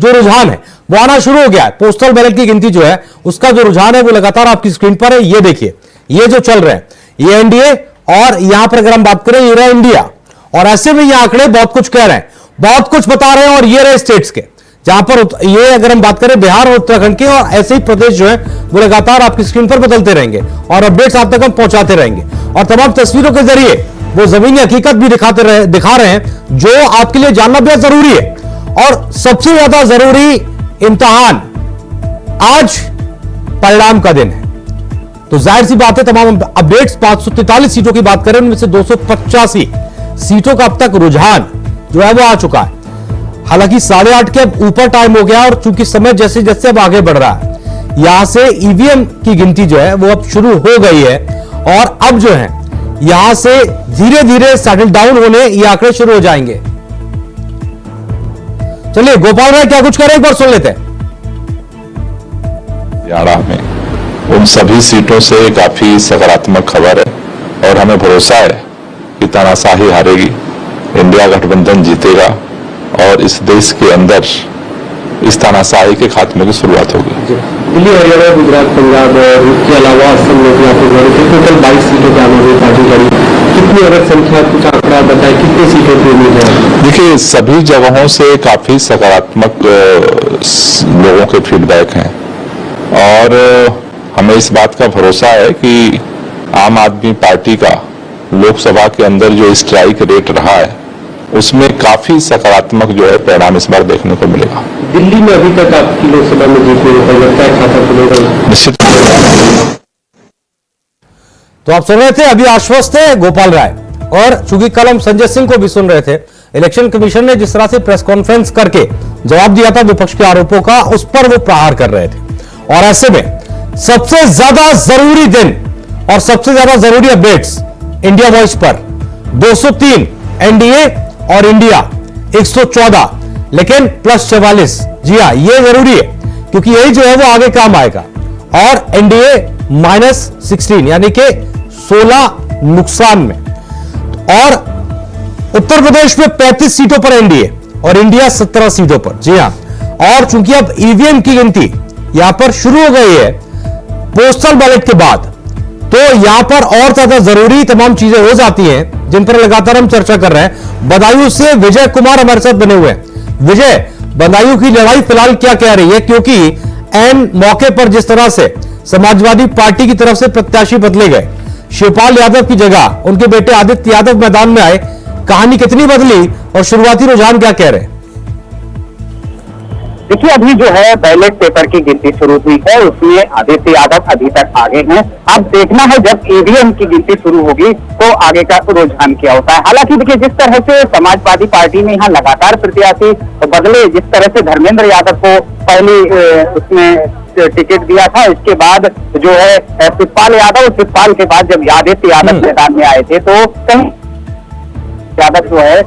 जो रुझान है वो आना शुरू हो गया है। पोस्टल बैलेट की गिनती जो है उसका जो रुझान है वो लगातार आपकी स्क्रीन पर है। ये देखिए, ये जो चल रहे हैं ये एनडीए, और यहां पर अगर हम बात करें ये रहा इंडिया, और ऐसे में ये आंकड़े बहुत कुछ कह रहे हैं, बहुत कुछ बता रहे हैं। और ये रहे स्टेट्स के, जहां पर ये अगर हम बात करें बिहार और उत्तराखंड के, और ऐसे ही प्रदेश जो है वो लगातार आपकी स्क्रीन पर बदलते रहेंगे और अपडेट्स आप तक हम पहुंचाते रहेंगे। और तमाम तस्वीरों के जरिए वो जमीनी हकीकत भी दिखा रहे हैं जो आपके लिए जानना बेहद जरूरी है। और सबसे ज्यादा जरूरी इम्तिहान आज परिणाम का दिन है। तो जाहिर सी बात है तमाम अपडेट्स 543 सीटों की बात करें, उनमें से 285 सीटों का अब तक रुझान जो है वो आ चुका है। हालांकि 8:30 के अब ऊपर टाइम हो गया, और चूंकि समय जैसे जैसे अब आगे बढ़ रहा है, यहां से ईवीएम की गिनती जो है वो अब शुरू हो गई है। और अब जो है यहां से धीरे धीरे सेटल डाउन होने ये आंकड़े शुरू हो जाएंगे। चलिए गोपाल राय क्या कुछ करें एक बार सुन लेते हैं। हरियाणा में उन सभी सीटों से काफी सकारात्मक खबर है और हमें भरोसा है कि तानाशाही हारेगी, इंडिया गठबंधन जीतेगा और इस देश के अंदर इस तानाशाही के खात्मे की शुरुआत होगी। दिल्ली, हरियाणा, गुजरात, पंजाब और इसके अलावा असम में भी आपको टोटल 22 सीटों की आम आदमी पार्टी लड़ी। कितनी अगर संख्या, कुछ आंकड़ा बताए, कितनी सीटों की उम्मीद है? देखिए, सभी जगहों से काफी सकारात्मक लोगों के फीडबैक हैं और हमें इस बात का भरोसा है कि आम आदमी पार्टी का लोकसभा के अंदर जो स्ट्राइक रेट रहा है उसमें काफी सकारात्मक जो है परिणाम इस बार देखने को मिलेगा। दिल्ली में अभी तक आपकी लोकसभा में जीतने को लगता है खाता खुलेगा निश्चित। तो आप सुन रहे थे, अभी आश्वस्त थे गोपाल राय, और चूंकि कल हम संजय सिंह को भी सुन रहे थे, इलेक्शन कमीशन ने जिस तरह से प्रेस कॉन्फ्रेंस करके जवाब दिया था विपक्ष के आरोपों का, उस पर वो प्रहार कर रहे थे। और ऐसे में सबसे ज्यादा जरूरी दिन और सबसे ज्यादा जरूरी अपडेट्स इंडिया वॉइस पर 203 एनडीए और इंडिया 114, लेकिन +44। जी हां, ये जरूरी है क्योंकि यही जो है वो आगे काम आएगा। और एनडीए -16 यानी कि 16 नुकसान में, और उत्तर प्रदेश में 35 सीटों पर एनडीए और इंडिया 17 सीटों पर। जी हां, और चूंकि अब ईवीएम की गिनती यहां पर शुरू हो गई है पोस्टल बैलेट के बाद, तो यहां पर और ज्यादा जरूरी तमाम चीजें हो जाती हैं जिन पर लगातार हम चर्चा कर रहे हैं। बदायूं से विजय कुमार हमारे साथ बने हुए हैं। विजय, बदायूं की लड़ाई फिलहाल क्या कह रही है, क्योंकि एन मौके पर जिस तरह से समाजवादी पार्टी की तरफ से प्रत्याशी बदले गए, शिवपाल यादव की जगह उनके बेटे आदित्य यादव मैदान में आए, कहानी कितनी बदली और शुरुआती रुझान क्या कह रहे हैं? देखिए, अभी जो है बैलेट पेपर की गिनती शुरू हुई है, उसमें आदित्य यादव अभी तक आगे हैं। अब देखना है जब ईवीएम की गिनती शुरू होगी तो आगे का रुझान क्या होता है। हालांकि देखिए, जिस तरह से समाजवादी पार्टी ने यहाँ लगातार प्रत्याशी बदले, जिस तरह से धर्मेंद्र यादव को पहले उसमें टिकट दिया था, इसके बाद जो है शिवपाल यादव, शिवपाल के बाद जब आदित्य यादव मैदान में आए थे तो कहीं यादव जो है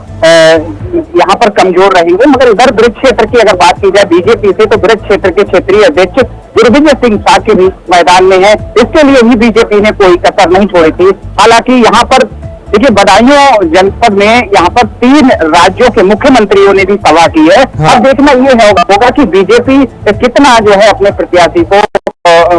यहाँ पर कमजोर रहेंगे। मगर इधर ब्रज क्षेत्र की अगर बात की जाए बीजेपी से, तो ब्रज क्षेत्र के क्षेत्रीय अध्यक्ष गुरविजय सिंह साके भी मैदान में है। इसके लिए भी बीजेपी ने कोई कसर नहीं छोड़ी थी। हालांकि यहाँ पर देखिए, बदायूं जनपद में यहाँ पर 3 राज्यों के मुख्यमंत्रियों ने भी सभा की है। अब देखना ये होगा कि बीजेपी कितना जो है अपने प्रत्याशी को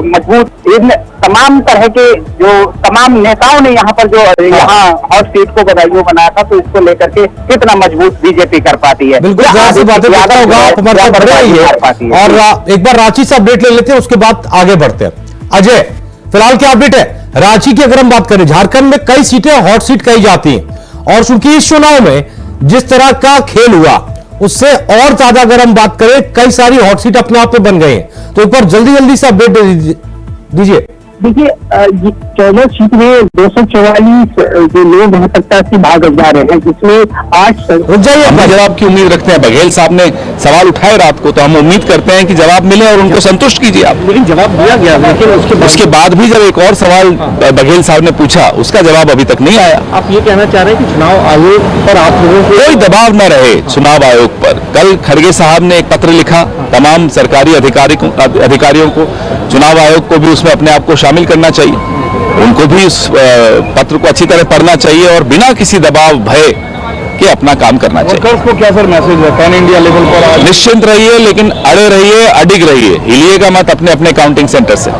मजबूत, इन तमाम तरह के जो तमाम नेताओं ने यहाँ पर जो यहाँ हॉट सीट को बदायूं बनाया था, तो इसको लेकर के कितना मजबूत बीजेपी कर पाती है। बिल्कुल, बातें करता होगा, आप हमारे साथ बन रही है। और एक बार रांची से अपडेट ले लेते हैं, उसके बाद आगे बढ़ते हैं। अजय, फिलहाल क्या अपडेट है रांची की? अगर हम बात करें, झारखंड में कई सीटें हॉट सीट कही जाती हैं, और चूंकि इस चुनाव में जिस तरह का खेल हुआ उससे और ज्यादा अगर हम बात करें, कई सारी हॉट सीट अपने आप में बन गई हैं। तो एक बार जल्दी से अपडेट दीजिए। देखिए, 14 सीट में 244 जो लोग हैं प्रत्याशी भाग जा रहे हैं, जिसमें 8 हम जवाब की उम्मीद रखते हैं। बघेल साहब ने सवाल उठाए रात को, तो हम उम्मीद करते हैं कि जवाब मिले और उनको संतुष्ट कीजिए आप। लेकिन जवाब दिया गया, लेकिन उसके बाद भी जब एक और सवाल बघेल साहब ने पूछा, उसका जवाब अभी तक नहीं आया। आप ये कहना चाह रहे हैं कि चुनाव आयोग पर आप लोगों को कोई दबाव न रहे चुनाव आयोग पर। कल खड़गे साहब ने एक पत्र लिखा तमाम सरकारी अधिकारियों को, चुनाव आयोग को भी उसमें अपने आप को शामिल करना चाहिए, उनको भी इस पत्र को अच्छी तरह पढ़ना चाहिए और बिना किसी दबाव भय के अपना काम करना चाहिए। को क्या सर मैसेज है पैन इंडिया लेवल पर? निश्चिंत रहिए, लेकिन अड़े रहिए, अडिग रहिए, हिलिएगा मत अपने अपने काउंटिंग सेंटर से।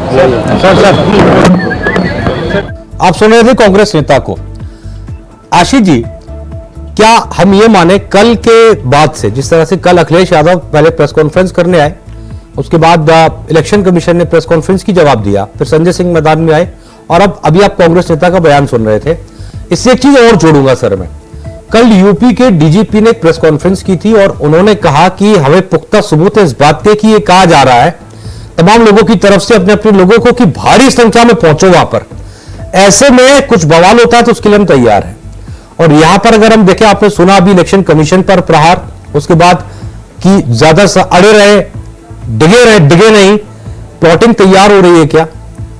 आप सुन रहे थे कांग्रेस नेता को। आशीष जी, क्या हम ये माने कल के बाद से, जिस तरह से कल अखिलेश यादव पहले प्रेस कॉन्फ्रेंस करने आए, उसके बाद इलेक्शन कमीशन ने प्रेस कॉन्फ्रेंस की जवाब दिया, फिर संजय सिंह मैदान में आए, और अब अभी आप कांग्रेस नेता का बयान सुन रहे थे। इससे एक चीज और जोड़ूंगा सर मैं, कल यूपी के डीजीपी ने एक प्रेस कॉन्फ्रेंस की थी और उन्होंने कहा कि हमें पुख्ता सबूत है इस बात के कि ये कहा जा रहा है तमाम लोगों की तरफ से, अपने अपने लोगों को, कि भारी संख्या में पहुंचो वहां पर। ऐसे में कुछ बवाल होता है तो उसके लिए हम तैयार हैं। और यहां पर अगर हम देखें, आपने सुना अभी इलेक्शन कमीशन पर प्रहार, उसके बाद कि ज्यादा अड़े रहे, डिगे नहीं, प्लॉटिंग तैयार हो रही है क्या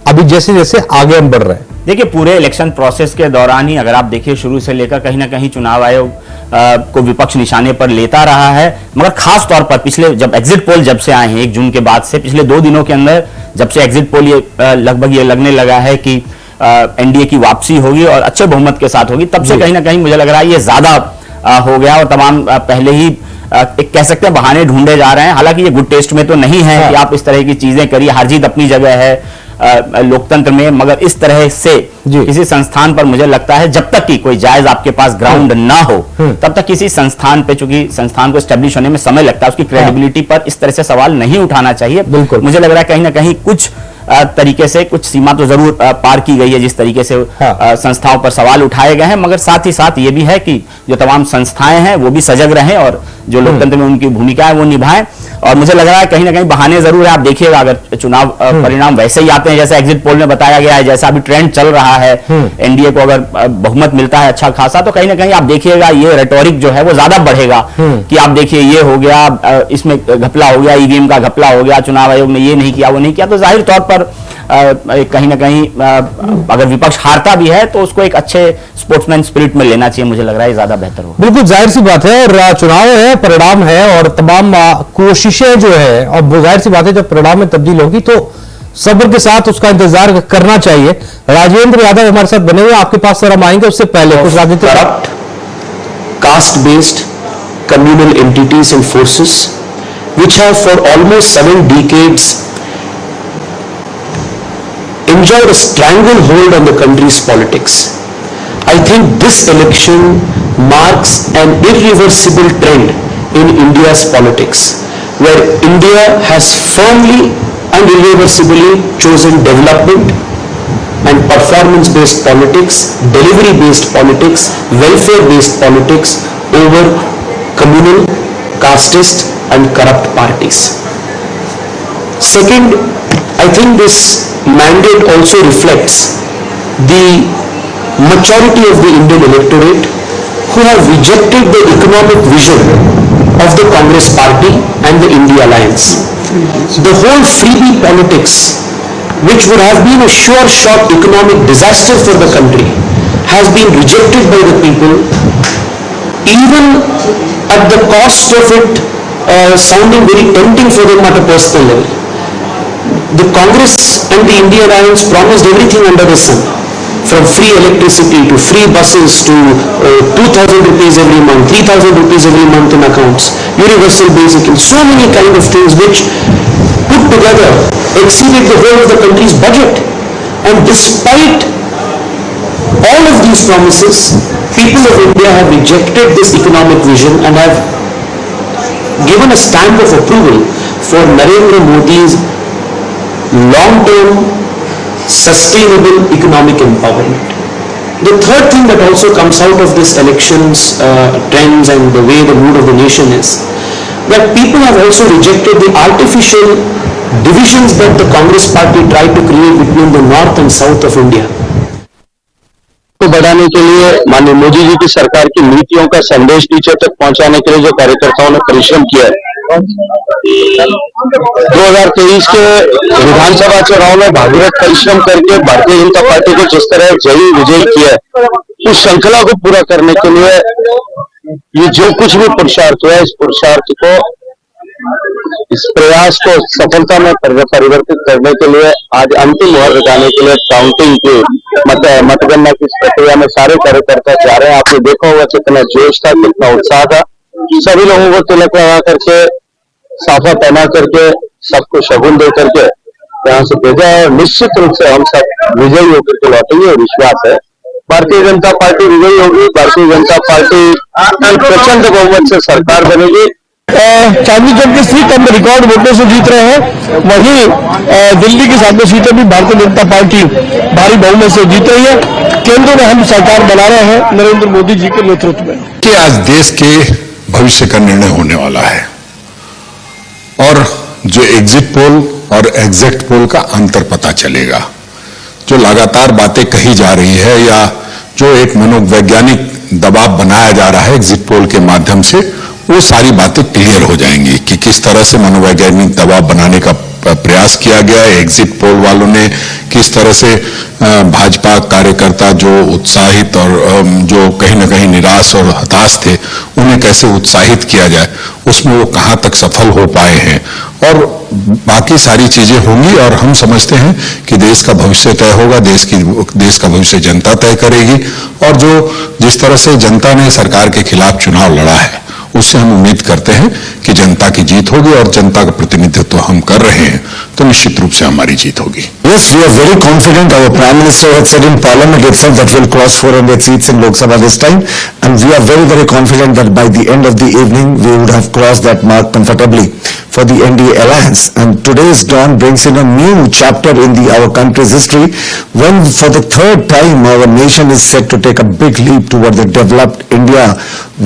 अभी जैसे जैसे आगे हम बढ़ रहे हैं? देखिए, पूरे इलेक्शन प्रोसेस के दौरान ही अगर आप देखिए, शुरू से लेकर कहीं ना कहीं चुनाव आयोग को विपक्ष निशाने पर लेता रहा है, मगर खास तौर पर पिछले जब एग्जिट पोल जब से आए हैं 1 जून के बाद से पिछले 2 दिनों के अंदर जब से एग्जिट पोल ये लगभग ये लगने लगा है कि एनडीए की वापसी होगी और अच्छे बहुमत के साथ होगी, तब से कहीं ना कहीं मुझे लग रहा है ये ज्यादा हो गया और तमाम पहले ही एक कह सकते हैं बहाने ढूंढे जा रहे हैं। हालांकि ये गुड टेस्ट में तो नहीं है कि आप इस तरह की चीजें करिए, हार जीत अपनी जगह है लोकतंत्र में, मगर इस तरह से किसी संस्थान पर मुझे लगता है जब तक कि कोई जायज आपके पास ग्राउंड ना हो तब तक किसी संस्थान पे, चूंकि संस्थान को एस्टेब्लिश होने में समय लगता है, उसकी क्रेडिबिलिटी पर इस तरह से सवाल नहीं उठाना चाहिए। मुझे लग रहा है कहीं ना कहीं कुछ तरीके से कुछ सीमा तो जरूर पार की गई है जिस तरीके से संस्थाओं पर सवाल उठाए गए हैं, मगर साथ ही साथ ये भी है कि जो तमाम संस्थाएं हैं वो भी सजग रहें और जो लोकतंत्र में उनकी भूमिका है वो निभाएं। और मुझे लग रहा है कहीं ना कहीं बहाने जरूर है। आप देखिएगा अगर चुनाव परिणाम वैसे ही आते हैं जैसे एग्जिट पोल में बताया गया है, जैसा अभी ट्रेंड चल रहा है, एनडीए को अगर बहुमत मिलता है अच्छा खासा, तो कहीं ना कहीं आप देखिएगा ये रेटोरिक जो है वो ज्यादा बढ़ेगा कि आप देखिए ये हो गया, इसमें घपला हो गया, ईवीएम का घपला हो गया, चुनाव आयोग ने ये नहीं किया वो नहीं किया। तो जाहिर तौर पर कहीं ना कहीं अगर विपक्ष हारता भी है तो उसको एक अच्छे स्पोर्ट्समैन स्पिरिट में लेना चाहिए, मुझे लग रहा है ज्यादा बेहतर होगा। बिल्कुल जाहिर सी बात है, और चुनाव है, परिणाम है और तमाम कोशिशें जो है, और जाहिर सी बात है जब परिणाम में तब्दील होगी तो सब्र के साथ उसका इंतजार करना चाहिए। राजेंद्र यादव हमारे साथ बने हुए, आपके पास सर हम आएंगे, उससे पहले कुछ राजनीतिक caste based communal entities and forces which have for almost 7 decades enjoyed a stranglehold on the country's politics. I think this election marks an irreversible trend in India's politics, where India has firmly and irreversibly chosen development and performance-based politics, delivery-based politics, welfare-based politics over communal, casteist and corrupt parties. Second, I think this mandate also reflects the maturity of the Indian electorate who have rejected the economic vision of the Congress party and the India Alliance. The whole freebie politics, which would have been a sure shot economic disaster for the country, has been rejected by the people, even at the cost of it sounding very tempting for them at a personal level. The Congress and the India Alliance promised everything under the sun, from free electricity to free buses to 2,000 rupees every month, 3,000 rupees every month in accounts, universal basic, and so many kind of things which put together exceeded the whole of the country's budget. And despite all of these promises, people of India have rejected this economic vision and have given a stamp of approval for Narendra Modi's long-term sustainable economic empowerment. The third thing that also comes out of this election's trends and the way the mood of the nation is that people have also rejected the artificial divisions that the Congress party tried to create between the north and south of India. को बढ़ाने के लिए माननीय मोदी जी की सरकार की नीतियों का संदेश नीचे तक पहुंचाने के लिए जो कार्यकर्ताओं ने परिश्रम किया है, 2023 के विधानसभा चुनाव में भागीरथ परिश्रम करके भारतीय जनता पार्टी को जिस तरह जयी विजयी किया है, उस श्रृंखला को पूरा करने के लिए ये जो कुछ भी पुरुषार्थ हुआ है, इस पुरुषार्थ को, इस प्रयास को सफलता में परिवर्तित करने के लिए आज अंतिम मोहर लगाने के लिए काउंटिंग की मतगणना की प्रक्रिया में सारे कार्यकर्ता जा रहे हैं। आपने देखा होगा कितना जोश था, कितना उत्साह था, सभी लोगों को तिलक लगा करके, साफा पहना करके, सबको शगुन दे करके यहाँ से भेजा है। निश्चित रूप से हम सब विजयी होकर के लौटेंगे और विश्वास है भारतीय जनता पार्टी विजयी होगी, भारतीय जनता पार्टी प्रचंड बहुमत से सरकार बनेगी। चांदनी चौक की सीट हम रिकॉर्ड वोटों से जीत रहे हैं, वहीं दिल्ली की 7 सीटें भी भारतीय जनता पार्टी भारी बहुमत से जीत रही है। केंद्र में हम सरकार बना रहे हैं नरेंद्र मोदी जी के नेतृत्व में। कि आज देश के भविष्य का निर्णय होने वाला है और जो एग्जिट पोल और एग्जिट पोल का अंतर पता चलेगा। जो लगातार बातें कही जा रही है या जो एक मनोवैज्ञानिक दबाव बनाया जा रहा है एग्जिट पोल के माध्यम से, वो सारी बातें क्लियर हो जाएंगी कि किस तरह से मनोवैज्ञानिक दबाव बनाने का प्रयास किया गया है। एग्जिट पोल वालों ने किस तरह से भाजपा कार्यकर्ता जो उत्साहित और जो कहीं ना कहीं निराश और हताश थे, उन्हें कैसे उत्साहित किया जाए, उसमें वो कहां तक सफल हो पाए हैं और बाकी सारी चीजें होंगी। और हम समझते हैं कि देश का भविष्य तय होगा, देश का भविष्य जनता तय करेगी। और जिस तरह से जनता ने सरकार के खिलाफ चुनाव लड़ा है, उससे हम उम्मीद करते हैं कि जनता की जीत होगी और जनता का प्रतिनिधित्व हम कर रहे हैं तो निश्चित रूप से हमारी जीत होगी। Yes, we are very confident. Our Prime Minister had said in Parliament itself that we'll cross 400 seats in Lok Sabha this time, and we are very, very confident that by the end of the evening we would have crossed that mark comfortably for the NDA alliance. And today's dawn brings in a new chapter in our country's history, when for the third time our nation is set to take a big leap toward the developed India.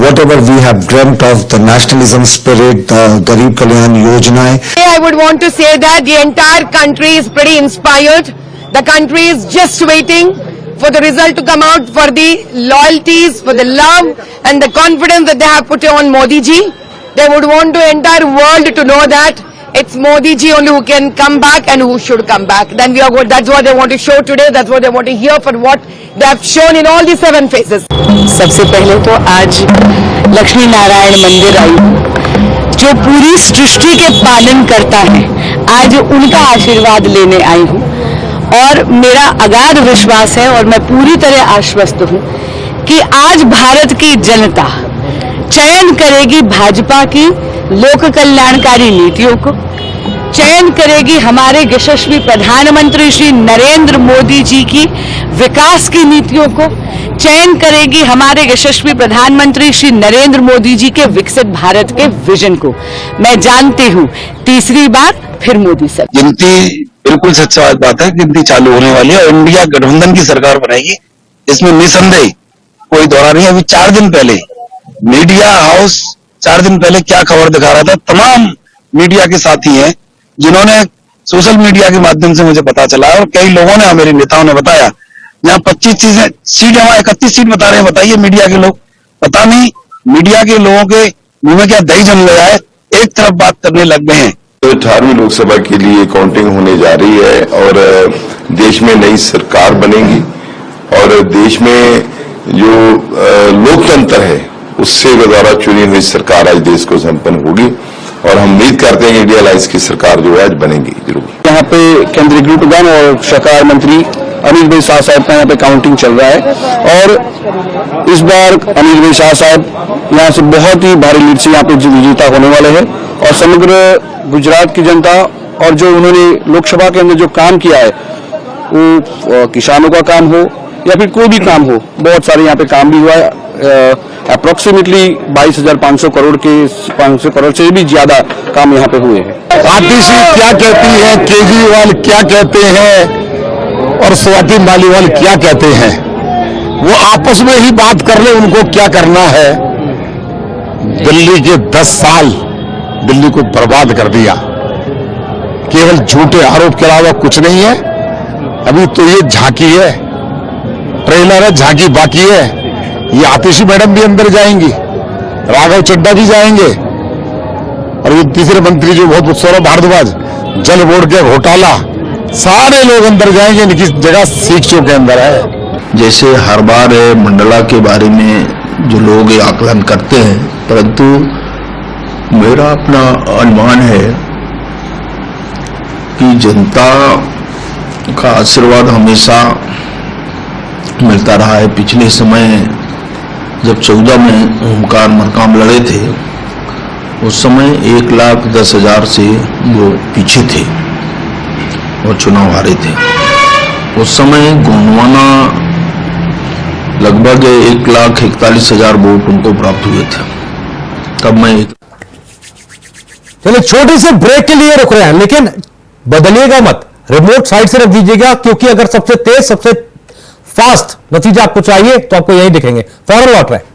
Whatever we have dreamt of, the nationalism spirit, the Garib Kalyan Yojana. I would want to say that the entire country is pretty inspired. The country is just waiting for the result to come out, for the loyalties, for the love and the confidence that they have put on Modi ji. They would want the entire world to know that it's Modi ji only who can come back and who should come back. Then we are good. That's what they want to show today. That's what they want to hear for what they have shown in all the 7 phases. सबसे पहले तो आज लक्ष्मी नारायण मंदिर आई हूँ, जो पूरी सृष्टि के पालन करता है, आज उनका आशीर्वाद लेने आई हूँ। और मेरा अगाध विश्वास है और मैं पूरी तरह आश्वस्त हूँ कि आज भारत की जनता चयन करेगी भाजपा की लोक कल्याणकारी नीतियों को, चयन करेगी हमारे यशस्वी प्रधानमंत्री श्री नरेंद्र मोदी जी की विकास की नीतियों को, चयन करेगी हमारे यशस्वी प्रधानमंत्री श्री नरेंद्र मोदी जी के विकसित भारत के विजन को। मैं जानती हूँ तीसरी बार फिर मोदी सर। गिनती बिल्कुल सच्चा बात है, गिनती चालू होने वाली है और इंडिया गठबंधन की सरकार बनेगी, इसमें निसंदेह कोई दौरा नहीं। अभी 4 दिन पहले मीडिया हाउस 4 दिन पहले क्या खबर दिखा रहा था, तमाम मीडिया के साथी हैं जिन्होंने सोशल मीडिया के माध्यम से मुझे पता चला और कई लोगों ने, मेरे नेताओं ने बताया, यहाँ 25 सीट है, वहां 31 सीट बता रहे हैं। बताइए मीडिया के लोग, पता नहीं मीडिया के लोगों के मुंह में क्या दही जम गया है, एक तरफ बात करने लग गए हैं। तो 18वीं लोकसभा के लिए काउंटिंग होने जा रही है और देश में नई सरकार बनेगी और देश में जो लोकतंत्र है उससे द्वारा चुनी हुई सरकार आज देश को संपन्न होगी और हम उम्मीद करते हैं कि इंडिया अलायंस की सरकार जो है आज बनेगी जरूर। यहाँ पे केंद्रीय गृह प्रधान और सरकार मंत्री अनिल भाई शाह साहब का यहाँ पे काउंटिंग चल रहा है और इस बार अनिल भाई शाह साहब यहाँ से बहुत ही भारी लीड से यहाँ पे विजेता होने वाले हैं और समग्र गुजरात की जनता और जो उन्होंने लोकसभा के अंदर जो काम किया है, वो किसानों का काम हो या फिर कोई भी काम हो, बहुत सारे यहाँ पे काम भी हुआ है। अप्रोक्सीमेटली 22,500 करोड़ के 500 करोड़ से भी ज्यादा काम यहाँ पे हुए हैं। आतिशी क्या कहती है, केजरीवाल क्या कहते हैं और स्वाति मालीवाल क्या कहते हैं, वो आपस में ही बात कर ले उनको क्या करना है। दिल्ली के 10 साल दिल्ली को बर्बाद कर दिया, केवल झूठे आरोप के अलावा कुछ नहीं है। अभी तो ये झांकी है, ट्रेलर है, झांकी बाकी है। ये आतिशी मैडम भी अंदर जाएंगी, राघव चड्डा भी जाएंगे और ये तीसरे मंत्री जो बहुत सौरभ भारद्वाज, जल बोर्ड के घोटाला, सारे लोग अंदर जाएंगे। इनकी जगह सीखचों के अंदर है। जैसे हर बार मंडला के बारे में जो लोग आकलन करते हैं, परंतु मेरा अपना अनुमान है कि जनता का आशीर्वाद हमेशा मिलता रहा है। पिछले समय जब 14 में ओमकार मरकाम लड़े थे, उस समय 1,10,000 से वो पीछे थे और चुनाव हारे थे। उस समय गोंडवाना लगभग 1,41,000 वोट उनको प्राप्त हुए थे। तब मैं चलिए छोटे से ब्रेक के लिए रुक रहे हैं, लेकिन बदलिएगा मत, रिमोट साइड से रख दीजिएगा, क्योंकि अगर सबसे तेज सबसे फास्ट नतीजा आपको चाहिए तो आपको यही दिखेंगे। फौरन लौट रहे हैं।